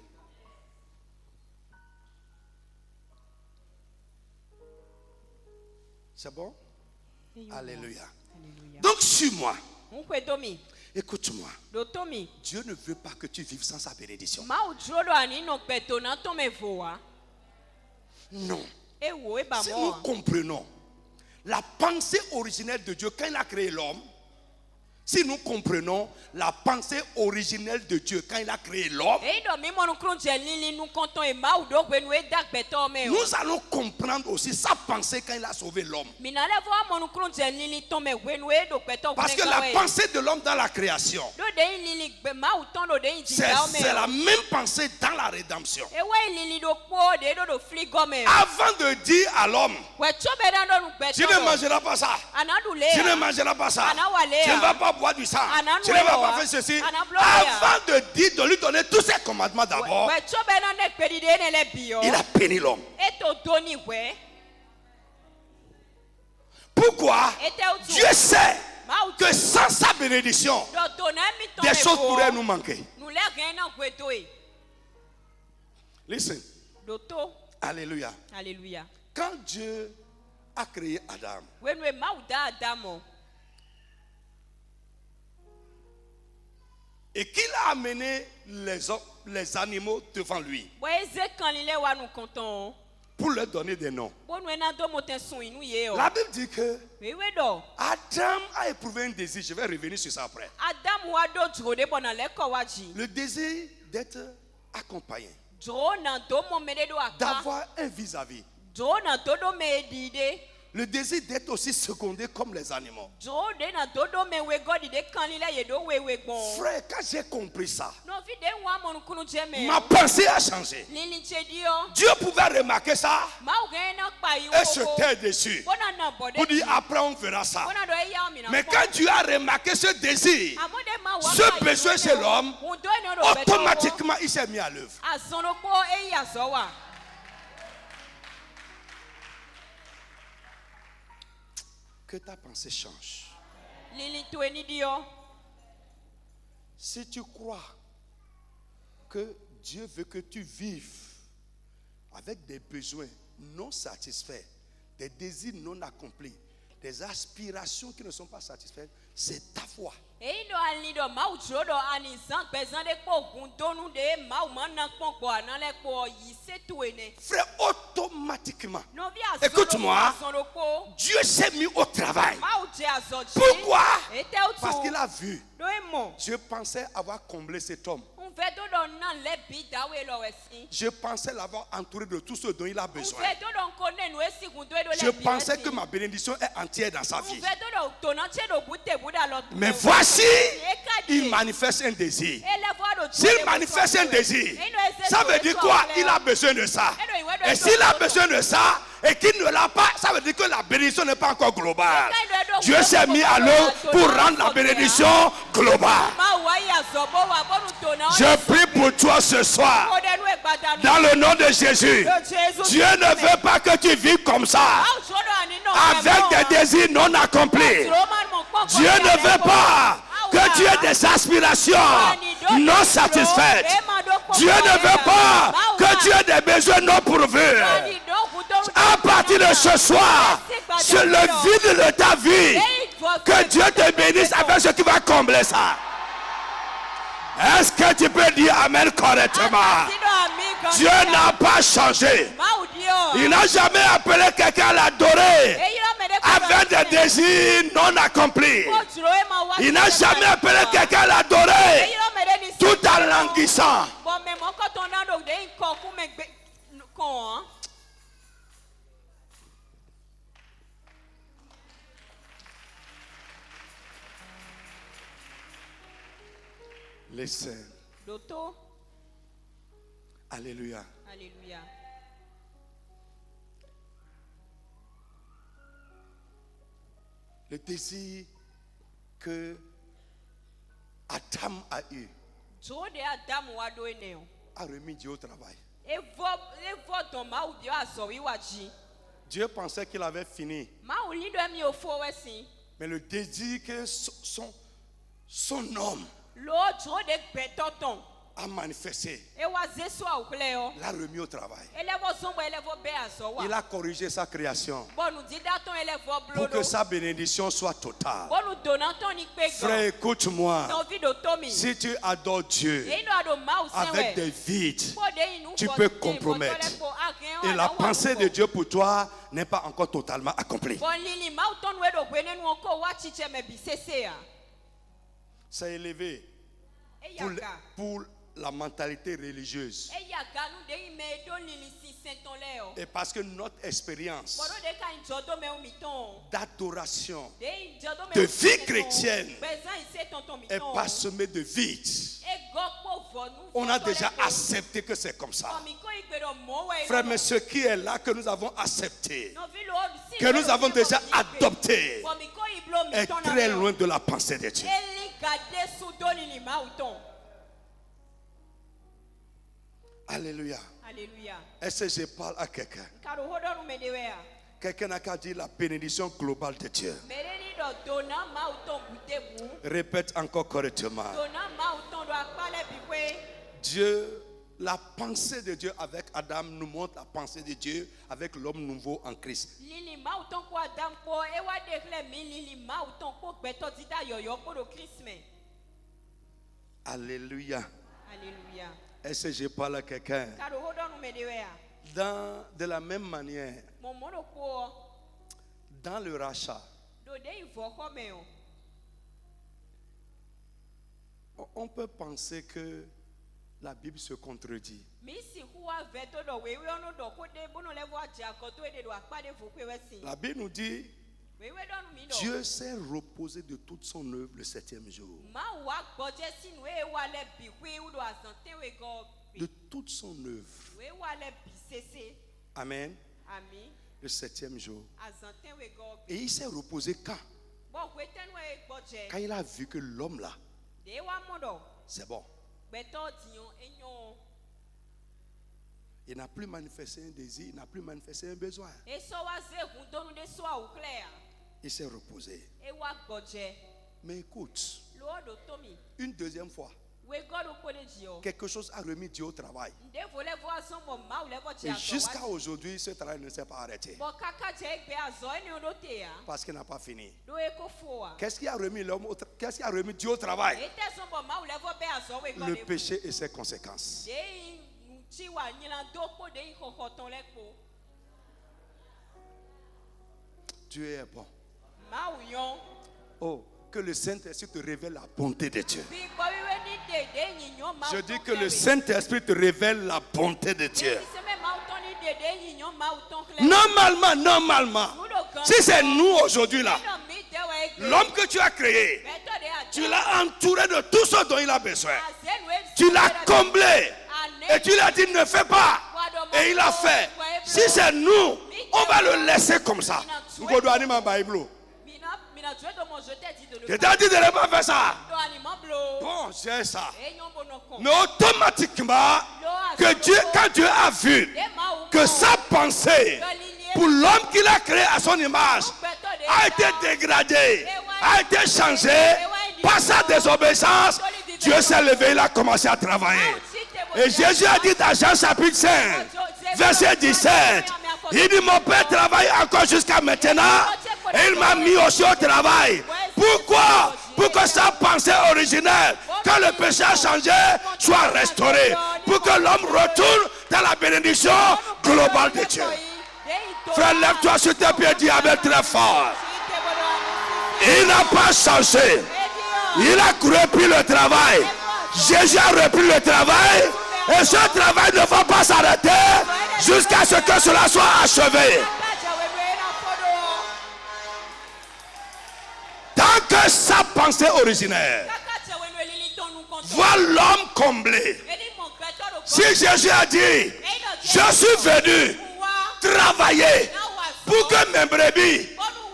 C'est bon? Alléluia. Donc suis-moi. Écoute-moi. Dieu ne veut pas que tu vives sans sa bénédiction. Non. Si nous comprenons la pensée originelle de Dieu quand il a créé l'homme, si nous comprenons la pensée originelle de Dieu quand il a créé l'homme, nous allons comprendre aussi sa pensée quand il a sauvé l'homme. Parce que la pensée de l'homme dans la création, c'est la même pensée dans la rédemption. Avant de dire à l'homme, tu ne mangeras pas ça, tu ne mangeras pas ça, tu ne vas pas boire du sang. Anan Je ne vais welo, pas faire ceci. anan blow ya. Avant de lui donner tous ses commandements d'abord, We tso be na ne kpedi de ne le bio. il a béni l'homme. Eto doni we. Pourquoi? Ete utu. Dieu sait Ma que sans sa bénédiction, do dona mi ton des me choses bo. pourraient nous manquer. Nous le rien na kweto e. Listen. Doto. Alléluia. Alléluia. Quand Dieu a créé Adam, We no ma uda Adamo. et qu'il a amené les animaux devant lui We eze kan lile wa nu konton. pour leur donner des noms. Bo no na do moten sun inu ye o. La Bible dit que We we do. Adam a éprouvé un désir. Je vais revenir sur ça après. Adam wa do dro de bona le ko waji. Le désir d'être accompagné, Dro na do mo mede do aka. d'avoir un vis-à-vis. Dro na do do me dide. Le désir d'être aussi secondé comme les animaux. Dro de na do do me we god de kan lile ye do we gbon. Frère, quand j'ai compris ça, No vi de wa mo nu kunu jeme. ma pensée a changé. Lili chedio. Dieu pouvait remarquer ça Ma u gen na pa yi et se taire dessus. Bona na bode. Pour dire après on verra ça. Bona do e ya mi na. Mais quand Dieu a remarqué ce désir, ce besoin chez l'homme, automatiquement il s'est mis à l'œuvre. Azonoko e ya zo wa. Que ta pensée change. Lili to eni dio. Si tu crois que Dieu veut que tu vives avec des besoins non satisfaits, des désirs non accomplis, des aspirations qui ne sont pas satisfaites, c'est ta foi. E do ali do ma u jro do ani zan bezan de ko gun donu de ma u man na pon ko na le ko yi se to ene. Frère, automatiquement, No vi azonoko. écoute-moi, Azonoko. Dieu s'est mis au travail. Ma u je azoji. Pourquoi? Ete utu. Parce qu'il a vu. Do e mo. Je pensais avoir comblé cet homme. Un ve do do na le bi da we lo esi. Je pensais l'avoir entouré de tout ce dont il a Un besoin. ve do do ko ne no esi gun do e do le Je bi. pensais que ma bénédiction est entière dans sa Un vie. ve do do to na che do bute buda lo. Mais voici, il manifeste un désir. S'il manifeste un désir, ça veut dire quoi? Il a besoin de ça. Et s'il a besoin de ça et qu'il ne l'a pas, ça veut dire que la bénédiction n'est pas encore globale. Dieu s'est mis à l'œuvre pour rendre la bénédiction globale. Je prie pour toi ce soir, dans le nom de Jésus. Dieu ne veut pas que tu vives comme ça, avec des désirs non accomplis. Dieu ne veut pas que tu aies des aspirations non satisfaites. Dieu ne veut pas que tu aies des besoins non pourvus. À partir de ce soir, c'est le vide de ta vie. Que Dieu te bénisse avec ce qui va combler ça. Est-ce que tu peux dire Amen correctement? Dieu n'a pas changé. Il n'a jamais appelé quelqu'un à l'adorer avec des désirs non accomplis. Il n'a jamais appelé quelqu'un à l'adorer tout en languissant. Listen. Alléluia. Alléluia. Le désir que Adam a eu a remis Dieu au travail. Dieu pensait qu'il avait fini. Mais le désir que son homme a manifesté l'a remis au travail. Il a corrigé sa création pour que sa bénédiction soit totale. Frère, écoute-moi. Si tu adores Dieu avec des vides, tu peux compromettre. Et la pensée de Dieu pour toi n'est pas encore totalement accomplie. C'est élevé pour la mentalité religieuse. Et parce que notre expérience d'adoration, de vie chrétienne est parsemée de vide. On a déjà accepté que c'est comme ça. Frère, mais ce qui est là que nous avons accepté, que nous avons déjà adopté, est très loin de la pensée de Dieu. Alléluia. Est-ce que je parle à quelqu'un? Quelqu'un n'a qu'à dire la bénédiction globale de Dieu. Répète encore correctement. Dieu, la pensée de Dieu avec Adam nous montre la pensée de Dieu avec l'homme nouveau en Christ. Alléluia. Est-ce que je parle à quelqu'un? De la même manière, dans le rachat, on peut penser que la Bible se contredit. La Bible nous dit, Dieu s'est reposé de toute son œuvre le 7e jour. De toute son œuvre. Amen. Le 7e jour. Et il s'est reposé quand? Quand il a vu que l'homme là, c'est bon. Il n'a plus manifesté un désir, il n'a plus manifesté un besoin. Il s'est reposé. Mais écoute, une deuxième fois, quelque chose a remis Dieu au travail. Et jusqu'à aujourd'hui, ce travail ne s'est pas arrêté. Parce qu'il n'a pas fini. Qu'est-ce qui a remis l'homme qu'est-ce qui a remis Dieu au travail? Le péché et ses conséquences. Dieu est bon. Oh, que le Saint-Esprit te révèle la bonté de Dieu. Je dis que le Saint-Esprit te révèle la bonté de Dieu. Normalement, si c'est nous aujourd'hui là, l'homme que tu as créé, tu l'as entouré de tout ce dont il a besoin. Tu l'as comblé et tu lui as dit ne fais pas. Et il a fait. Si c'est nous, on va le laisser comme ça. Je t'ai dit de ne pas faire ça. Bon, j'ai ça. Mais automatiquement, quand Dieu a vu que sa pensée pour l'homme qu'il a créé à son image a été dégradée, a été changée par sa désobéissance, Dieu s'est levé, il a commencé à travailler. Et Jésus a dit dans Jean chapitre 5, verset 17, il dit mon Père travaille encore jusqu'à maintenant et il m'a mis aussi au travail. Pourquoi? Pour que sa pensée originelle, quand le péché a changé, soit restaurée. Pour que l'homme retourne dans la bénédiction globale de Dieu. Frère, lève-toi sur tes pieds, dis Amen très fort. Il n'a pas changé. Il a repris le travail. Jésus a repris le travail. Et ce travail ne va pas s'arrêter jusqu'à ce que cela soit achevé. Tant que sa pensée originelle voit l'homme comblé. Si Jésus a dit, je suis venu travailler pour que mes brebis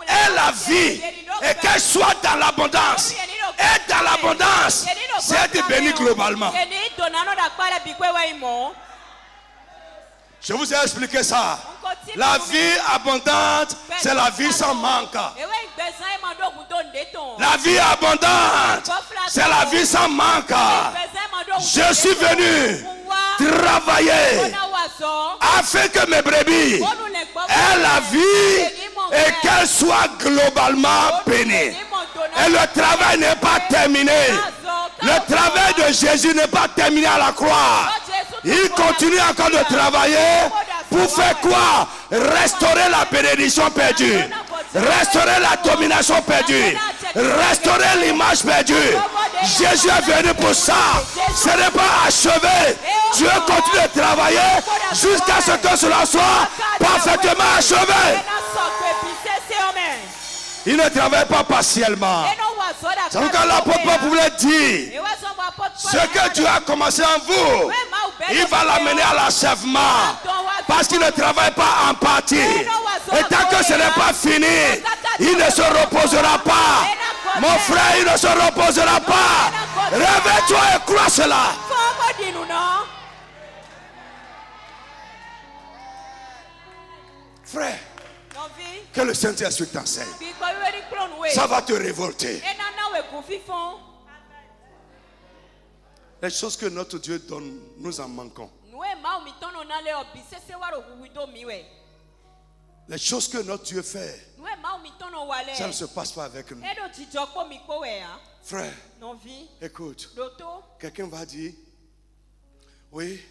aient la vie et qu'elles soient dans l'abondance. Et dans l'abondance, c'est être béni globalement. Je vous ai expliqué ça. La vie abondante, c'est la vie sans manque. La vie abondante, c'est la vie sans manque. Je suis venu travailler afin que mes brebis aient la vie et qu'elles soient globalement bénies. Et le travail n'est pas terminé. Le travail de Jésus n'est pas terminé à la croix. Il continue encore de travailler pour faire quoi? Restaurer la bénédiction perdue. Restaurer la domination perdue. Restaurer l'image perdue. Jésus est venu pour ça. Ce n'est pas achevé. Dieu continue de travailler jusqu'à ce que cela soit parfaitement achevé. Il ne travaille pas partiellement. C'est pourquoi l'apôtre voulait dire, ce que Dieu a commencé en vous, il va l'amener à l'achèvement. Parce qu'il ne travaille pas en partie. Et tant que ce n'est pas fini, il ne se reposera pas. Mon frère, il ne se reposera pas. Réveille-toi et crois cela. Frère, que le Saint-Esprit t'enseigne. Ça va te révolter. Les choses que notre Dieu donne, nous en manquons. Les choses que notre Dieu fait, ça ne se passe pas avec nous. Frère, écoute, quelqu'un va dire, oui,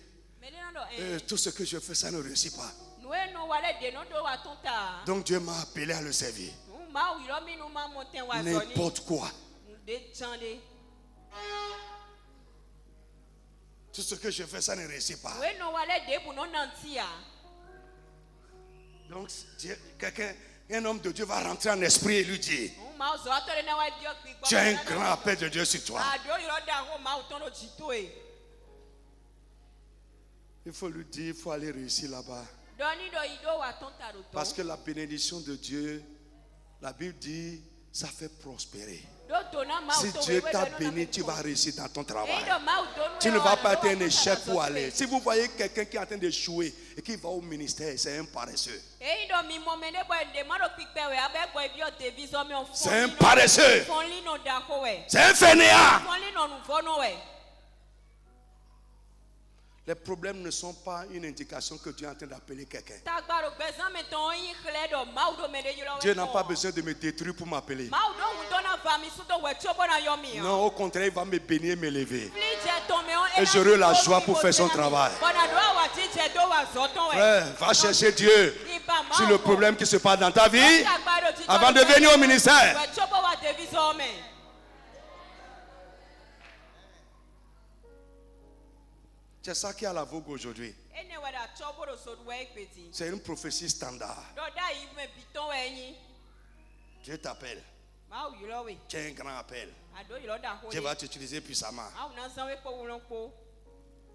tout ce que je fais, ça ne réussit pas. Donc Dieu m'a appelé à le servir. N'importe quoi. Tout ce que je fais, ça ne réussit pas. Donc quelqu'un, un homme de Dieu va rentrer en esprit et lui dire, tu as un grand appel de Dieu sur toi. Il faut lui dire, il faut aller réussir là-bas. Parce que la bénédiction de Dieu, la Bible dit, ça fait prospérer. Si Dieu t'a béni, tu vas réussir dans ton travail. Tu ne vas pas être un échec pour aller. Si vous voyez quelqu'un qui est en train d'échouer et qui va au ministère, c'est un paresseux. C'est un paresseux. C'est un fainéant. Les problèmes ne sont pas une indication que Dieu est en train d'appeler quelqu'un. Dieu n'a pas besoin de me détruire pour m'appeler. Non, au contraire, il va me bénir et me lever. Et j'aurai la joie pour faire son travail. Frère, va chercher Dieu sur le problème qui se passe dans ta vie avant de venir au ministère. C'est ça qui est à la vogue aujourd'hui. C'est une prophétie standard. Dieu t'appelle. Tu as un grand appel. Dieu va t'utiliser puissamment.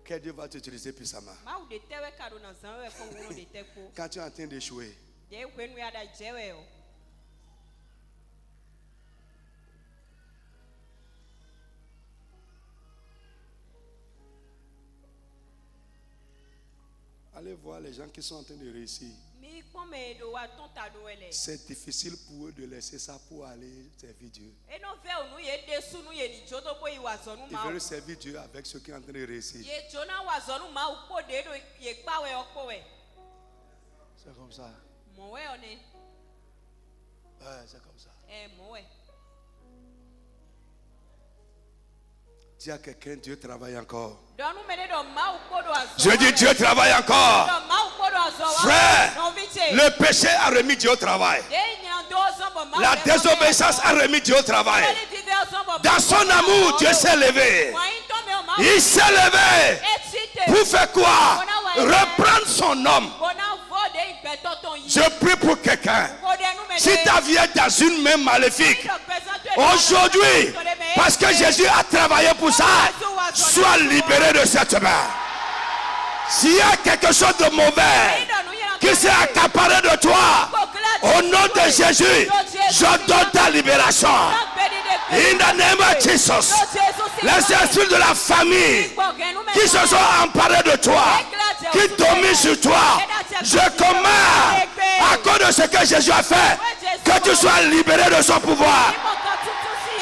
Quel Dieu va t'utiliser puissamment? Quand tu es en train d'échouer. Allez voir les gens qui sont en train de réussir. C'est difficile pour eux de laisser ça pour aller servir Dieu. Ils veulent servir Dieu avec ceux qui sont en train de réussir. C'est comme ça. Ouais, c'est comme ça. Dis à quelqu'un, Dieu travaille encore. Je dis, Dieu travaille encore. Frère, le péché a remis Dieu au travail. La désobéissance a remis Dieu au travail. Dans son amour, Dieu s'est levé. Il s'est levé. Pour faire quoi? Reprendre son homme. Je prie pour quelqu'un. Si ta vie est dans une main maléfique, aujourd'hui, parce que Jésus a travaillé pour ça, sois libéré de cette main. S'il y a quelque chose de mauvais qui s'est accaparé de toi, au nom de Jésus, je donne ta libération. In the name of Jesus. Les esprits de la famille qui se sont emparés de toi, qui dominent sur toi, je commande, à cause de ce que Jésus a fait, que tu sois libéré de son pouvoir.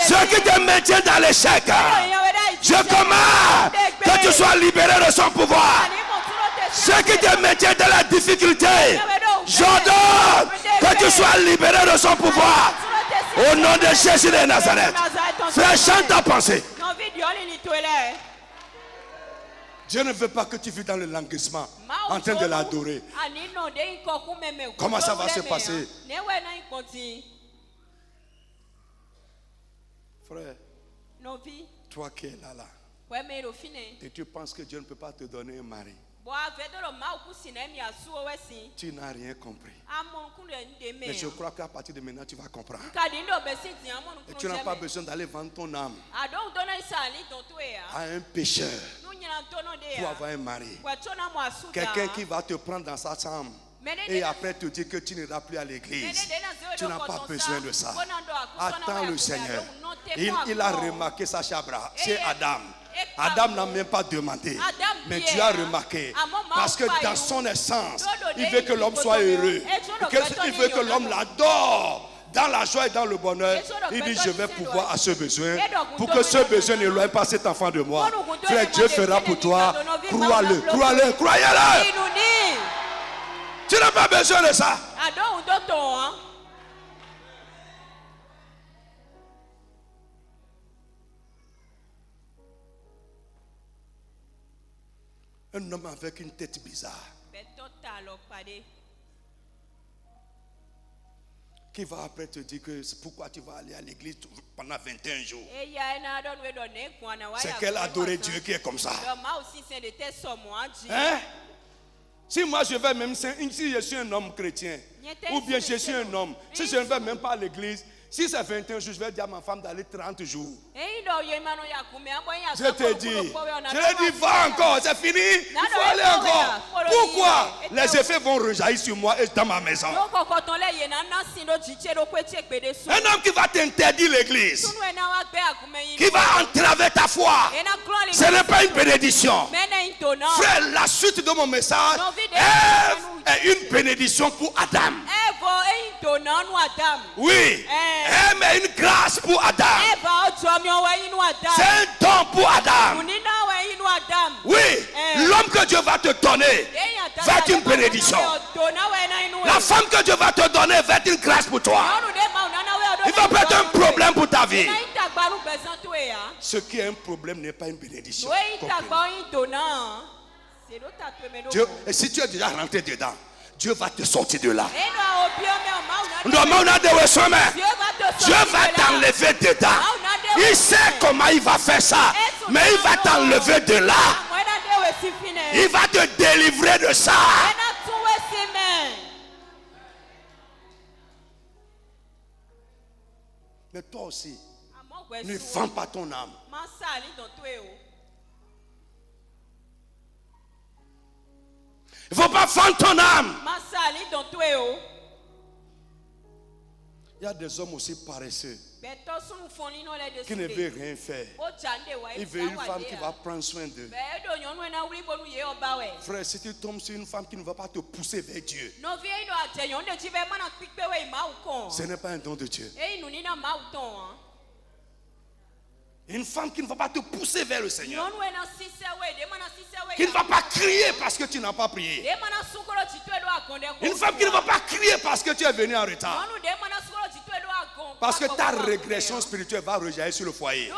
Ceux qui te maintiennent dans l'échec, je commande que tu sois libéré de son pouvoir. Ceux qui te maintiennent dans la difficulté, j'ordonne que tu sois libéré de son pouvoir. Au nom de Jésus de Nazareth. Frère, chante ta pensée. Dieu ne veut pas que tu vives dans le languissement, en train de l'adorer. Comment ça va se passer? Frère, toi qui es là, et tu penses que Dieu ne peut pas te donner un mari. Tu n'as rien compris. Mais je crois qu'à partir de maintenant, tu vas comprendre. Et tu n'as pas besoin d'aller vendre ton âme à un pécheur pour avoir un mari. Quelqu'un qui va te prendre dans sa chambre et après te dire que tu n'iras plus à l'église. Tu n'as pas besoin de ça. Attends le Seigneur. Il a remarqué ça chez Adam. Adam n'a même pas demandé. Mais tu as remarqué. Parce que dans son essence, il veut que l'homme soit heureux. Il veut que l'homme l'adore. Dans la joie et dans le bonheur, il dit je vais pouvoir à ce besoin. Pour que ce besoin n'éloigne pas cet enfant de moi. Frère, Dieu fera pour toi. Crois-le, crois-le, croyez-le. Tu n'as pas besoin de ça. Un homme avec une tête bizarre qui va après te dire que c'est pourquoi tu vas aller à l'église pendant 21 jours. C'est qu'elle adorait Dieu qui est comme ça. Hein? Si moi je vais même, si je suis un homme chrétien, ou bien je suis un homme, si je ne vais même pas à l'église, si c'est 21 jours, je vais dire à ma femme d'aller 30 jours. Je te dis, je lui dis, va encore, c'est fini, il faut aller encore. Pourquoi? Les effets vont rejaillir sur moi et dans ma maison. Un homme qui va t'interdire l'église, qui va entraver ta foi, ce n'est pas une bénédiction. Frère, la suite de mon message, Ève est une bénédiction pour Adam. Oui, Ève est une grâce pour Adam. C'est un don pour Adam. Oui, l'homme que Dieu va te donner va être une bénédiction. La femme que Dieu va te donner va être une grâce pour toi. Il va pas être un problème pour ta vie. Ce qui est un problème n'est pas une bénédiction. Dieu, et si tu es déjà rentré dedans, Dieu va te sortir de là. Dieu va t'enlever dedans. Il sait comment il va faire ça, mais il va t'enlever de là. Il va te délivrer de ça. Mais toi aussi, ne vends pas ton âme. Il ne faut pas vendre ton âme. Il y a des hommes aussi paresseux qui ne veulent rien faire. Il veut une femme qui va prendre soin d'eux. Frère, si tu tombes sur une femme qui ne va pas te pousser vers Dieu, ce n'est pas un don de Dieu. Une femme qui ne va pas te pousser vers le Seigneur, qui ne va pas crier parce que tu n'as pas prié. Une femme qui ne va pas crier parce que tu es venu en retard. Parce que ta régression spirituelle va rejaillir sur le foyer.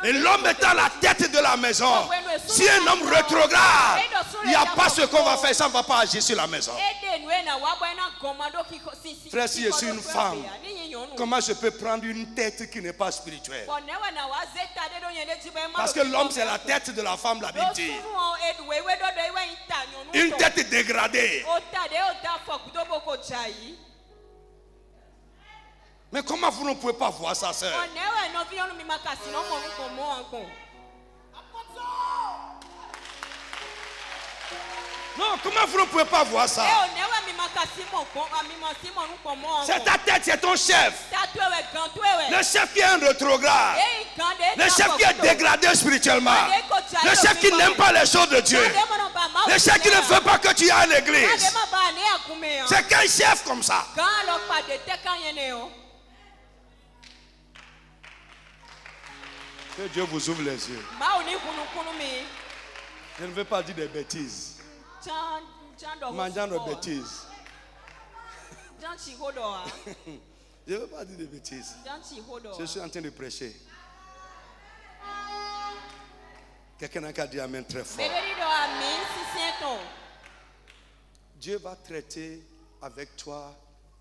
Et l'homme étant la tête de la maison, si un homme rétrograde, il n'y a pas ce qu'on va faire, ça ne va pas agir sur la maison. Frère, si je suis une femme, comment je peux prendre une tête qui n'est pas spirituelle? Parce que l'homme c'est la tête de la femme, la Bible dit. Une tête dégradée. Mais comment vous ne pouvez pas voir ça, sœur? Non, comment vous ne pouvez pas voir ça? C'est ta tête, c'est ton chef. Le chef qui est un rétrograde. Le chef qui est dégradé spirituellement. Le chef qui n'aime pas les choses de Dieu. Le chef qui ne veut pas que tu ailles à l'église. C'est quel chef comme ça? Que Dieu vous ouvre les yeux. Je ne veux pas dire des bêtises. Mangeant des bêtises. Je ne veux pas dire des bêtises. Je suis en train de prêcher. Quelqu'un a qu'à dire amen très fort. Dieu va traiter avec toi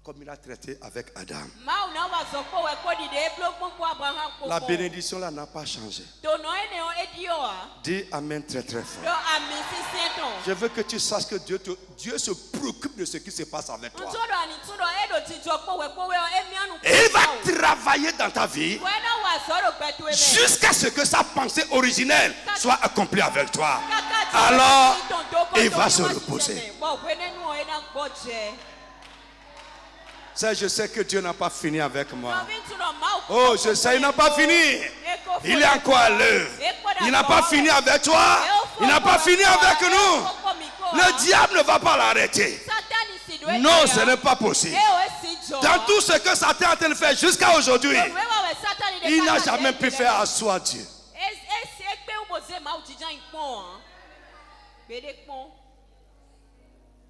comme il a traité avec Adam. Mau na wa zo ko we ko di de blo pour Abraham ko. La bénédiction là n'a pas changé. To no ene o edio a. Dis amen très très Do fort. ami si seton. Je veux que tu saches que Dieu se préoccupe de ce qui se passe avec toi. Nto do ani to do edo ti jo ko we emi anu. Et il va travailler dans ta vie We na wa zo do petu e me. jusqu'à ce que sa pensée originelle soit accomplie avec toi. Alors, il va se reposer. Ça, je sais que Dieu n'a pas fini avec moi. Oh, je sais, il n'a pas fini. Il est encore à l'œuvre. Il n'a pas fini avec toi. Il n'a pas fini avec nous. Le diable ne va pas l'arrêter. Non, ce n'est pas possible. Dans tout ce que Satan est en train de faire jusqu'à aujourd'hui, il n'a jamais pu faire asseoir Dieu.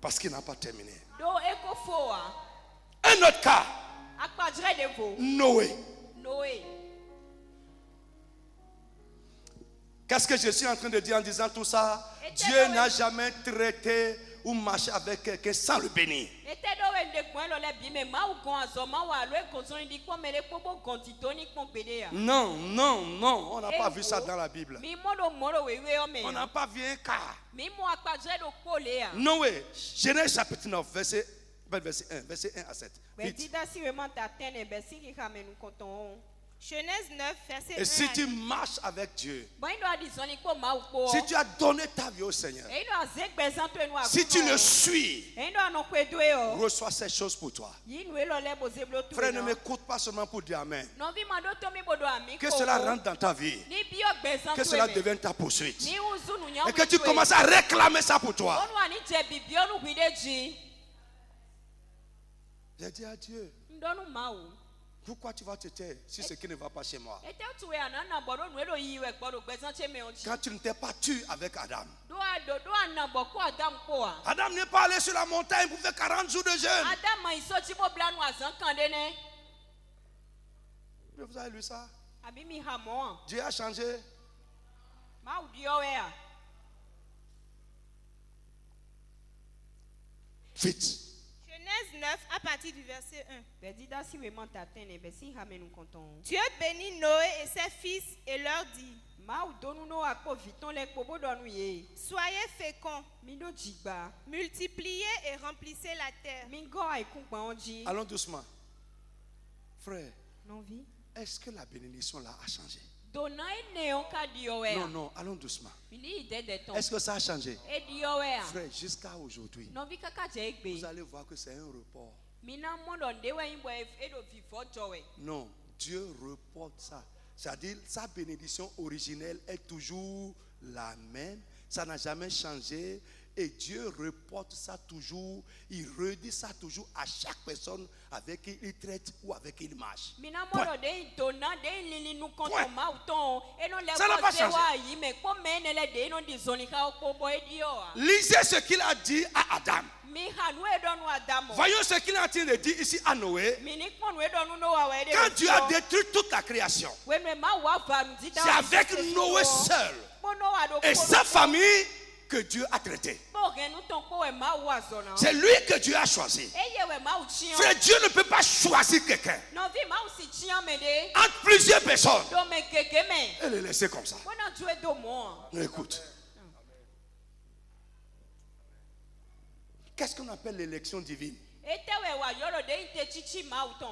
Parce qu'il n'a pas terminé. Un autre cas, Noé. Qu'est-ce que je suis en train de dire en disant tout ça? Dieu n'a jamais traité ou marché avec quelqu'un sans le bénir. Non, non, non, on n'a pas vu ça dans la Bible. On n'a pas vu un cas. Noé, Genèse chapitre 9, verset 1 à 7. Vite. Genèse 9, verset 1. Et si tu marches avec Dieu, si tu as donné ta vie au Seigneur, si tu le suis, reçois ces choses pour toi. Frère, ne m'écoute pas seulement pour dire Amen. Que cela rentre dans ta vie. Que cela devienne ta poursuite. Et que tu commences à réclamer ça pour toi. J'ai dit à Dieu, pourquoi tu vas te taire si ce qui ne va pas chez moi? Quand tu ne t'es pas tué avec Adam. Adam n'est pas allé sur la montagne pour faire 40 jours de jeûne. Mais vous avez lu ça? Dieu a changé. Vite. Genèse 9 à partir du verset 1. Dieu bénit Noé et ses fils et leur dit: soyez féconds, multipliez et remplissez la terre. Allons doucement. Frère, est-ce que la bénédiction là a changé? Non, non, allons doucement. Est-ce que ça a changé? Frère, jusqu'à aujourd'hui, vous allez voir que c'est un report. Non, Dieu reporte ça. C'est-à-dire, sa bénédiction originelle est toujours la même. Ça n'a jamais changé. Et Dieu reporte ça toujours. Il redit ça toujours à chaque personne avec qui il traite ou avec qui il marche. Point. Ça n'a pas changé. Lisez ce qu'il a dit à Adam. Voyons ce qu'il est en train de dire ici à Noé. Quand Dieu a détruit toute la création, c'est avec Noé seul et sa famille que Dieu a traité. C'est lui que Dieu a choisi. Frère, Dieu ne peut pas choisir quelqu'un entre plusieurs personnes et le laisser comme ça. Écoute. Qu'est-ce qu'on appelle l'élection divine?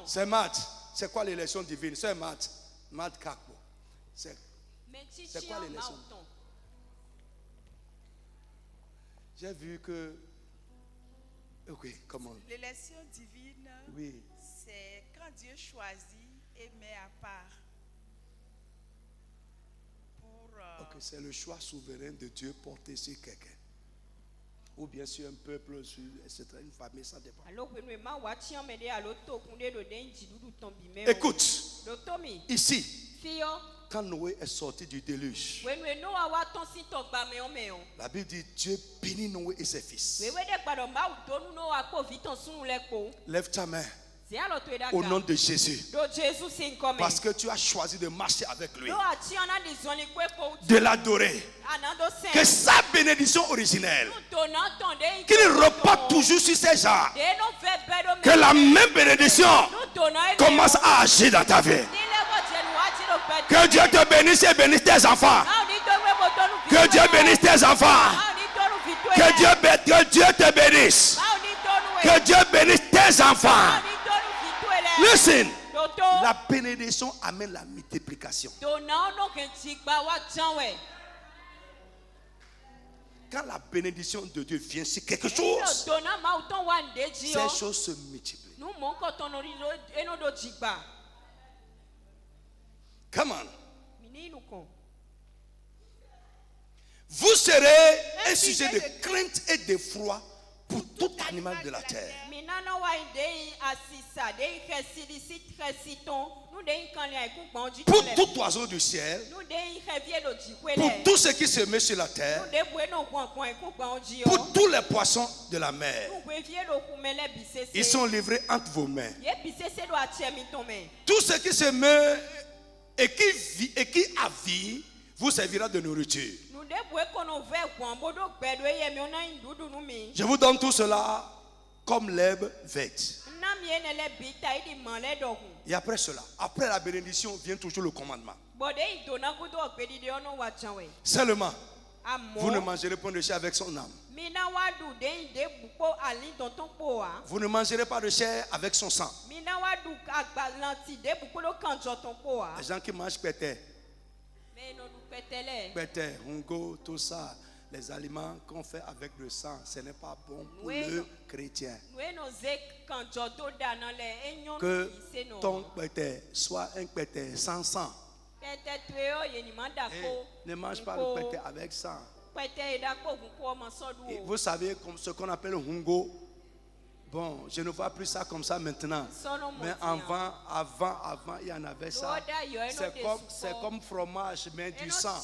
C'est Matt. C'est quoi l'élection divine? C'est Matt. Matt Kakbo. C'est quoi l'élection? J'ai vu que... Ok, comment? L'élection divine, oui, c'est quand Dieu choisit et met à part. Ok, c'est le choix souverain de Dieu porté sur quelqu'un. Ou bien sur un peuple, etc. Une famille, ça dépend. Écoute, ici, quand Noé est sorti du déluge, la Bible dit Dieu bénit Noé et ses fils. Lève ta main. Au nom de Jésus. Parce que tu as choisi de marcher avec lui. De l'adorer. Que sa bénédiction originelle, qu'il reporte toujours sur ses gens. Que la même bénédiction commence à agir dans ta vie. Que Dieu te bénisse et bénisse tes enfants. Que Dieu bénisse tes enfants. Que Dieu te bénisse. Que Dieu bénisse tes enfants. Listen. La bénédiction amène la multiplication. Quand la bénédiction de Dieu vient sur quelque chose, ces choses se multiplient. Come on. Vous serez un sujet de crainte et d'effroi pour tout animal de la terre. Pour tout oiseau du ciel. Pour tout ce qui se met sur la terre. Pour tous les poissons de la mer. Ils sont livrés entre vos mains. Tout ce qui se met et qui a vie vous servira de nourriture. Je vous donne tout cela comme l'herbe verte. Et après cela, après la bénédiction, vient toujours le commandement. Seulement, vous ne mangerez pas de chair avec son âme. Vous ne mangerez pas de chair avec son sang. Les gens qui mangent pété, hungo, tout ça, les aliments qu'on fait avec le sang, ce n'est pas bon pour le chrétien. Que ton pété soit un pété sans sang. Et ne mange pas le pété avec sang. Et vous savez ce qu'on appelle le hungo. Bon, je ne vois plus ça comme ça maintenant. Mais avant, il y en avait ça. C'est comme fromage, mais du sang.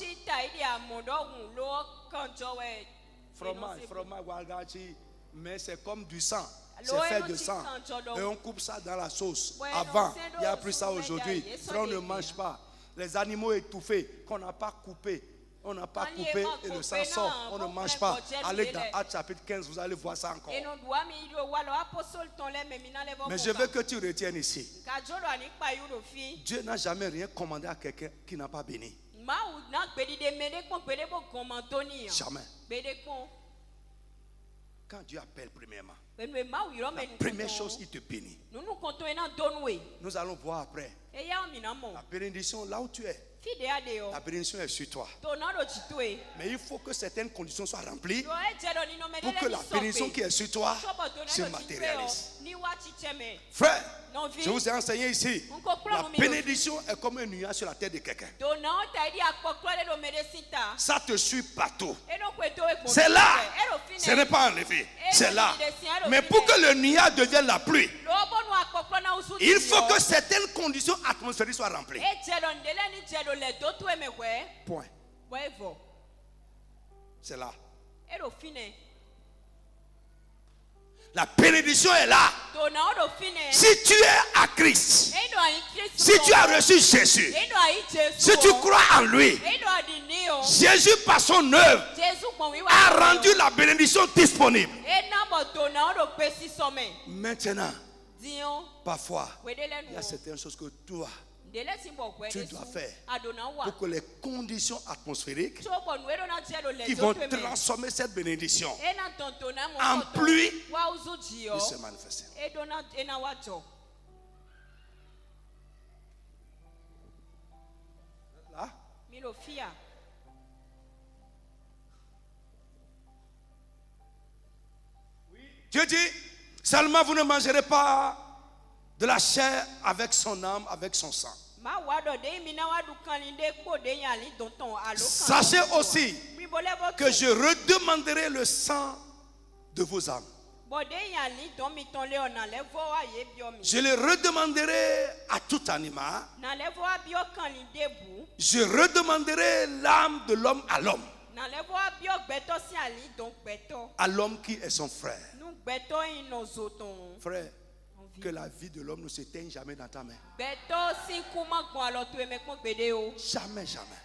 Fromage, wagachi, mais c'est comme du sang. C'est fait de sang. Et on coupe ça dans la sauce. Avant, il n'y a plus ça aujourd'hui. On ne mange pas. Les animaux étouffés qu'on n'a pas coupés. On n'a pas coupé et le sang sort. On ne mange pas. Allez dans Actes chapitre 15, vous allez voir ça encore. Mais je veux que tu retiennes ici. Dieu n'a jamais rien commandé à quelqu'un qui n'a pas béni. Jamais. Quand Dieu appelle premièrement, la première chose, il te bénit. Nous allons voir après. La bénédiction là où tu es. La bénédiction est sur toi. Mais il faut que certaines conditions soient remplies pour que la bénédiction qui est sur toi se matérialise. Frère, je vous ai enseigné ici. La bénédiction est comme un nuage sur la tête de quelqu'un. Ça te suit partout. C'est là. Ce n'est pas enlevé. C'est là. Mais pour que le nuage devienne la pluie, il faut que certaines conditions atmosphériques soient remplies. Point. C'est là. La bénédiction est là. Si tu es à Christ, si tu as reçu Jésus, si tu crois en lui, Jésus par son œuvre a rendu la bénédiction disponible. Maintenant, parfois, il y a certaines choses que toi, tu dois faire pour que les conditions atmosphériques qui vont transformer cette bénédiction en pluie puissent se manifester. Là? Dieu dit, seulement vous ne mangerez pas de la chair avec son âme, avec son sang. Sachez aussi que je redemanderai le sang de vos âmes. Je le redemanderai à tout animal. Je redemanderai l'âme de l'homme à l'homme. À l'homme qui est son frère. Frère, que la vie de l'homme ne s'éteigne jamais dans ta main. Jamais, jamais.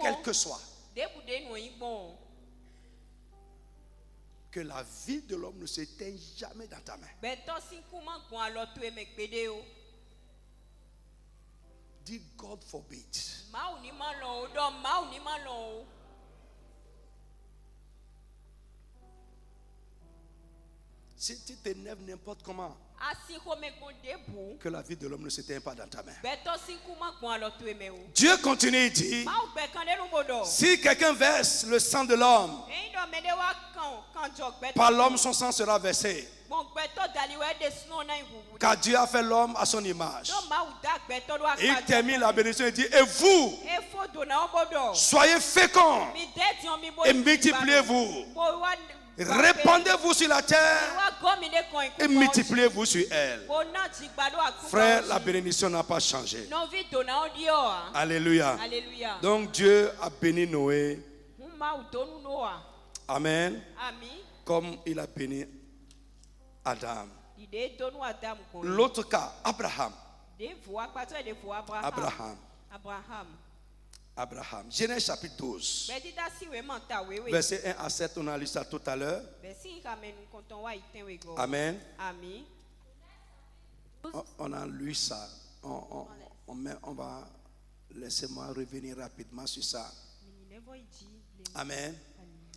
Quel que soit. Que la vie de l'homme ne s'éteigne jamais dans ta main. Dis God forbid. Si tu t'énerves n'importe comment, que la vie de l'homme ne s'éteigne pas dans ta main. Dieu continue et dit, si quelqu'un verse le sang de l'homme, par l'homme son sang sera versé. Car Dieu a fait l'homme à son image. Et il termine la bénédiction et dit, et vous, soyez féconds et multipliez-vous. Répandez-vous sur la terre et multipliez-vous sur elle. Frère, la bénédiction n'a pas changé. Alléluia. Donc Dieu a béni Noé. Amen. Comme il a béni Adam. L'autre cas, Abraham. Abraham. Genèse chapitre 12. Verset 1 à 7, on a lu ça tout à l'heure. Amen. On a lu ça. On va laissez-moi revenir rapidement sur ça. Amen.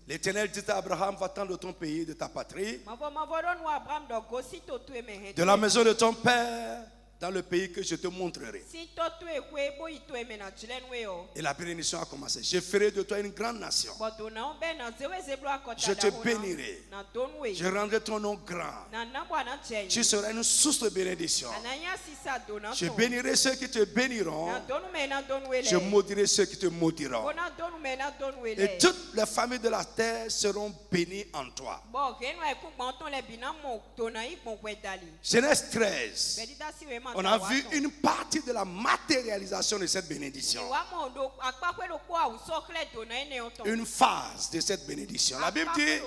L'Éternel dit à Abraham, va-t'en de ton pays, de ta patrie, de la maison de ton père, dans le pays que je te montrerai. Et la bénédiction a commencé. Je ferai de toi une grande nation. Je te bénirai. Je rendrai ton nom grand. Tu seras une source de bénédiction. Je bénirai ceux qui te béniront. Je maudirai ceux qui te maudiront. Et toutes les familles de la terre seront bénies en toi. Genèse 13. On a vu une partie de la matérialisation de cette bénédiction. Une phase de cette bénédiction. La Bible dit,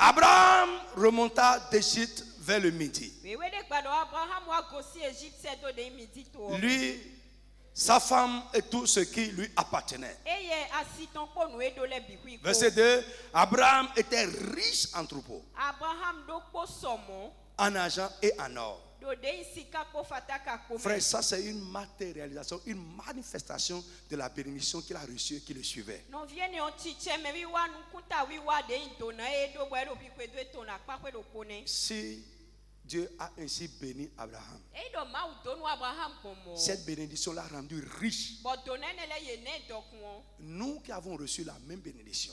Abraham remonta d'Égypte vers le midi. Lui, sa femme et tout ce qui lui appartenait. Verset 2, Abraham était riche en troupeaux, en argent et en or. Frère, ça c'est une matérialisation, une manifestation de la bénédiction qu'il a reçue et qui le suivait. Si Dieu a ainsi béni Abraham, cette bénédiction l'a rendu riche. Nous qui avons reçu la même bénédiction,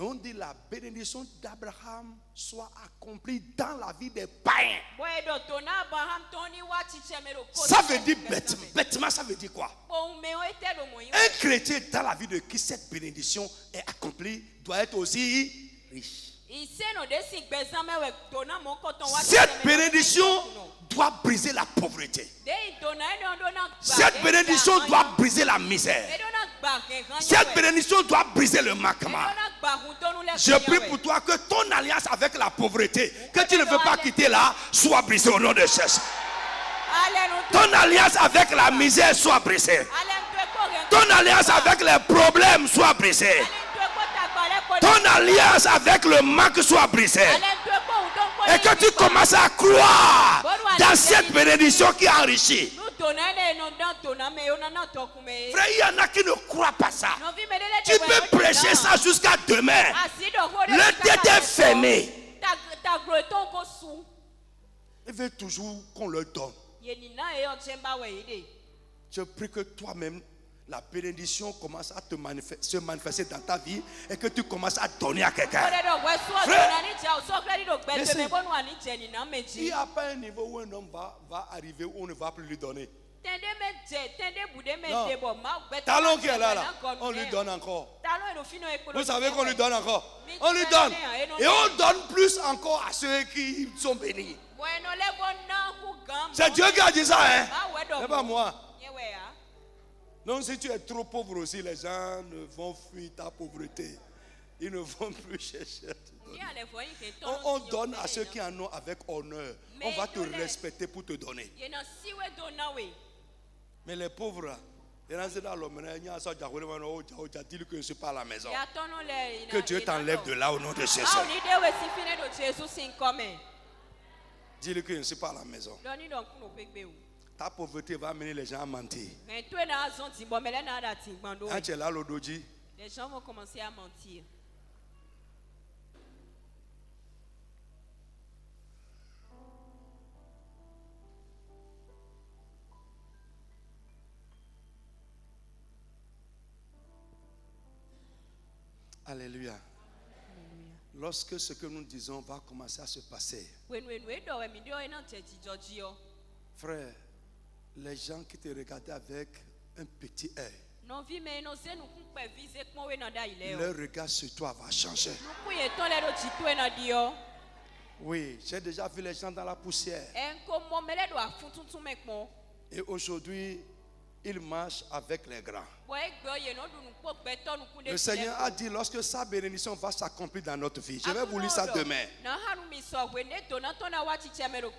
on dit la bénédiction d'Abraham soit accomplie dans la vie des païens. Ça veut dire bêtement, ça veut dire quoi? Un chrétien dans la vie de qui cette bénédiction est accomplie doit être aussi riche. Cette bénédiction doit briser la pauvreté. Cette bénédiction doit briser la misère. Cette bénédiction doit briser le manquement. Je prie pour toi que ton alliance avec la pauvreté, que tu ne veux pas quitter là, soit brisée au nom de Jésus. Ton alliance avec la misère soit brisée. Ton alliance avec les problèmes soit brisée. Ton alliance avec le manque soit brisée. Et que tu commences à croire dans cette bénédiction qui enrichit. Frère, il y en a qui ne croient pas ça. Tu peux prêcher ça jusqu'à demain. Le tête est fermé. Il veut toujours qu'on le donne. Je prie que toi-même, la bénédiction commence à se manifester dans ta vie et que tu commences à donner à quelqu'un. Frère, il n'y a pas un niveau où un homme va arriver où on ne va plus lui donner. Non. Talon qui est là, on lui donne encore. Vous savez qu'on lui donne encore. On lui donne. Et on donne plus encore à ceux qui sont bénis. C'est Dieu qui a dit ça, hein? C'est pas moi. Donc si tu es trop pauvre aussi, les gens vont fuir ta pauvreté. Ils ne vont plus chercher à te donner. On donne à ceux qui en ont avec honneur. On va te respecter pour te donner. Mais les pauvres là, dis-lui que je ne suis pas à la maison. Que Dieu t'enlève de là au nom de Jésus. Dis-lui que je ne suis pas à la maison. Ta pauvreté va amener les gens à mentir. Quand tu es là, l'odoji, les gens vont commencer à mentir. Alléluia. Lorsque ce que nous disons va commencer à se passer, frère, les gens qui te regardaient avec un petit œil, leur regard sur toi va changer. Oui, j'ai déjà vu les gens dans la poussière. Et aujourd'hui, ils marchent avec les grands. Le Seigneur a dit, lorsque sa bénédiction va s'accomplir dans notre vie, je vais vous lire ça demain.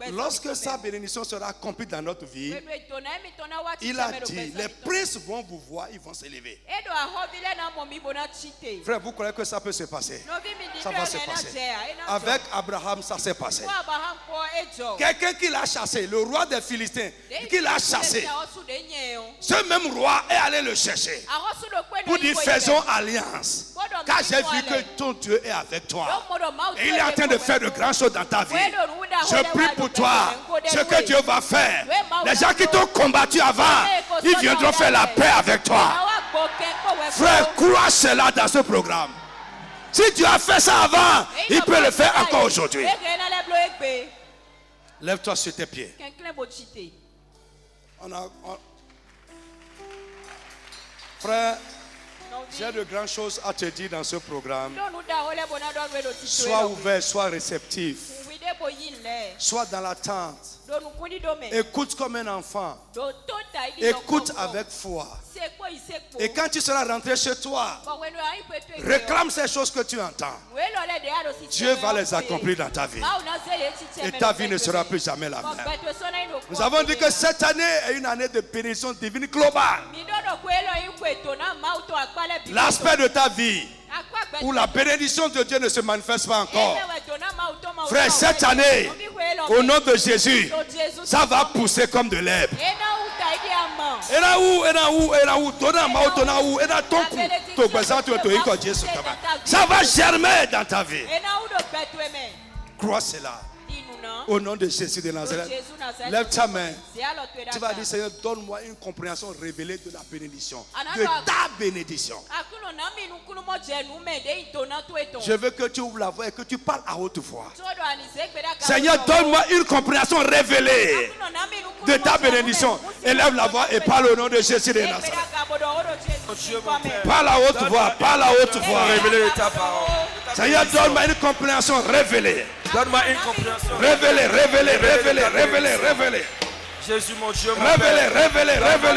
Lorsque sa bénédiction sera accomplie dans notre vie, il a dit, les princes vont vous voir, ils vont s'élever. Frère, vous croyez que ça peut se passer? Ça va se passer. Avec Abraham, ça s'est passé. Quelqu'un qui l'a chassé, le roi des Philistins, qui l'a chassé, ce même roi est allé le chercher pour dire faisons alliance, car j'ai vu que ton Dieu est avec toi et il est en train de faire de grandes choses dans ta vie. Je prie pour toi, ce que Dieu va faire. Les gens qui t'ont combattu avant, ils viendront faire la paix avec toi. Frère, crois cela dans ce programme. Si Dieu a fait ça avant, il peut le faire encore aujourd'hui. Lève-toi sur tes pieds. Frère, j'ai de grandes choses à te dire dans ce programme. Sois ouvert, sois réceptif. Sois dans l'attente. Écoute comme un enfant. Écoute avec foi. Et quand tu seras rentré chez toi, réclame ces choses que tu entends. Dieu va les accomplir dans ta vie. Et ta vie ne sera plus jamais la même. Nous avons dit que cette année est une année de bénédiction divine globale. L'aspect de ta vie où la bénédiction de Dieu ne se manifeste pas encore. Frère, cette année, au nom de Jésus, ça va pousser comme de l'herbe. Ça va germer dans ta vie. Crois cela. Au nom de Jésus de Nazareth, lève ta main. Tu vas dire, Seigneur, donne-moi une compréhension révélée de la bénédiction, de ta bénédiction. Je veux que tu ouvres la voix et que tu parles à haute voix. Seigneur, donne-moi une compréhension révélée de ta bénédiction. Élève la voix et parle au nom de Jésus de Nazareth. Parle à haute voix, parle à haute voix. Révéler ta parole. Seigneur, donne-moi une compréhension révélée. Donne-moi une compréhension. Révélée. Jésus, mon Dieu, révélée.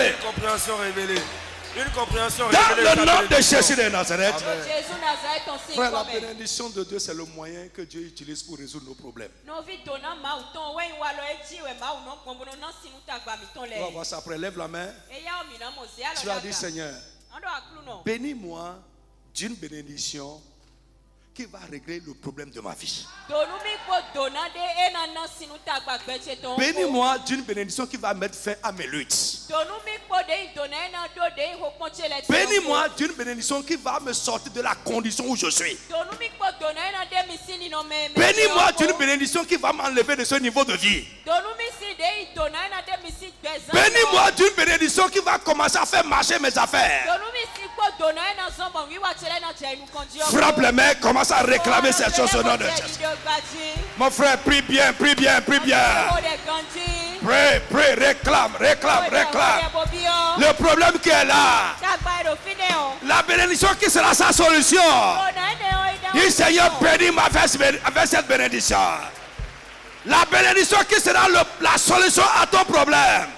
Une compréhension révélée. Une compréhension révélée. Dans le nom de Jésus de Nazareth. Frère, la bénédiction de Dieu, c'est le moyen que Dieu utilise pour résoudre nos problèmes. On va voir ça après. Lève la main. Tu as dit, Seigneur, bénis-moi d'une bénédiction qui va régler le problème de ma vie. Bénis-moi d'une bénédiction qui va mettre fin à mes luttes. Bénis-moi d'une bénédiction qui va me sortir de la condition où je suis. Bénis-moi d'une bénédiction qui va m'enlever de ce niveau de vie. Bénis-moi d'une bénédiction qui va commencer à faire marcher mes affaires. Frappe les mains, commence à réclamer ces choses au nom de Jésus. Mon frère, prie bien. Prie, réclame. Le problème qui est là, la bénédiction qui sera sa solution. Dis, Seigneur, bénis-moi avec cette bénédiction. La bénédiction qui sera la solution à ton problème.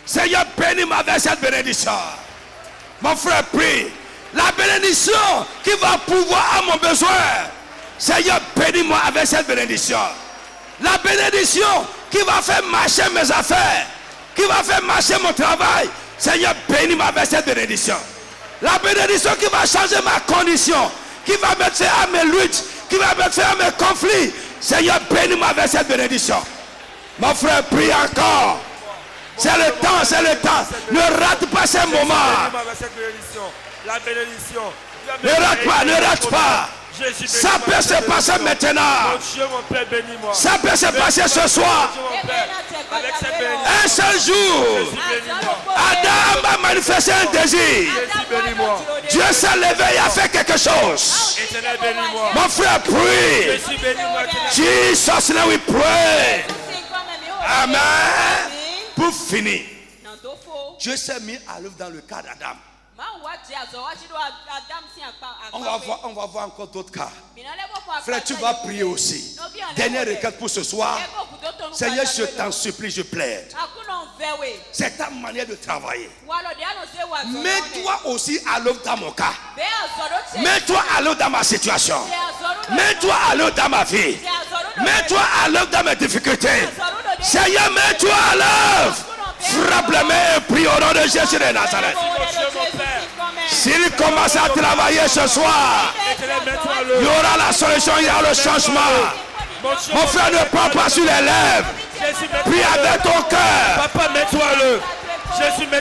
Seigneur, bénis-moi avec cette bénédiction. Mon frère, prie. La bénédiction qui va pouvoir à mon besoin. Seigneur, bénis-moi avec cette bénédiction. La bénédiction qui va faire marcher mes affaires, qui va faire marcher mon travail. Seigneur, bénis-moi avec cette bénédiction. La bénédiction qui va changer ma condition, qui va me faire à mes luttes, qui va me faire à mes conflits. Seigneur, bénis-moi avec cette bénédiction. Mon frère, prie encore. C'est le temps, c'est le temps. Ne rate pas ce moment. La bénédiction. Ne rate pas, ne rate pas. Ça peut se passer maintenant. Ça peut se passer ce soir. Un seul jour, Adam a manifesté un désir. Dieu s'est levé et a fait quelque chose. Mon frère, prie. Jesus, now we pray. Amen. Pour finir, Dieu s'est mis à l'œuvre dans le cas d'Adam. On va voir encore d'autres cas. Frère, tu vas prier aussi. Dernière requête pour ce soir. Seigneur, je t'en supplie, je plaide. C'est ta manière de travailler. Mets-toi aussi à l'œuvre dans mon cas. Mets-toi à l'œuvre dans ma situation. Mets-toi à l'œuvre dans ma vie. Mets-toi à l'œuvre dans mes difficultés. Seigneur, mets-toi à l'œuvre. Frappe les mains et prie au nom de Jésus de Nazareth. S'il commence à travailler ce soir, il y aura la solution, il y aura le changement. Mon frère, ne prends pas sur les lèvres. Prie avec ton cœur. Papa, mets-toi-le.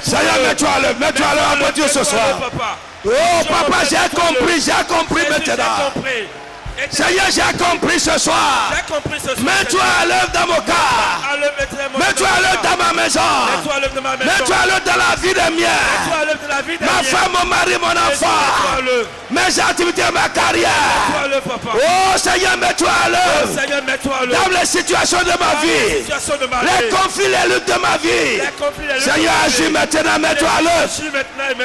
Seigneur, mets-toi-le à Dieu ce soir. Oh papa, j'ai compris maintenant. Seigneur, j'ai compris ce soir. Mets-toi à l'œuvre dans mon cas. Mets-toi à l'œuvre dans ma maison. Mets-toi à l'œuvre dans la vie des miens. Ma femme, mon mari, mon enfant. Mes activités, ma carrière. Oh Seigneur, mets-toi à l'œuvre dans les situations de ma vie. Les conflits, les luttes de ma vie. Seigneur, agis maintenant, mets-toi à l'œuvre.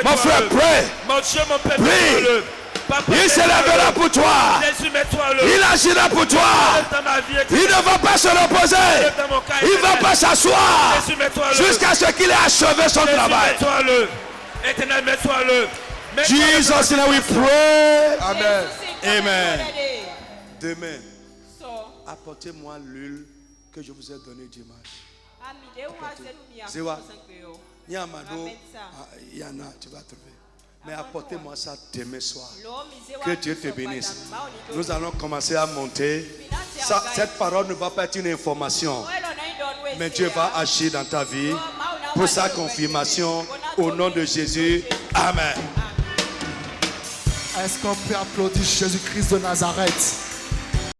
Mon frère, prie. Prie. Il se lèvera pour toi. Il agira pour toi. Il ne va pas se reposer. Il ne va pas s'asseoir jusqu'à ce qu'il ait achevé son travail. Éternel, mets-toi-le. Jesus, now we pray. Amen. Amen. Demain, apportez-moi l'huile que je vous ai donnée dimanche. Zéwa, il y a Amado, il y en a, tu vas trouver. Mais apportez-moi ça demain soir. Que Dieu te bénisse. Nous allons commencer à monter. Cette parole ne va pas être une information. Mais Dieu va agir dans ta vie pour sa confirmation au nom de Jésus. Amen. Est-ce qu'on peut applaudir Jésus-Christ de Nazareth?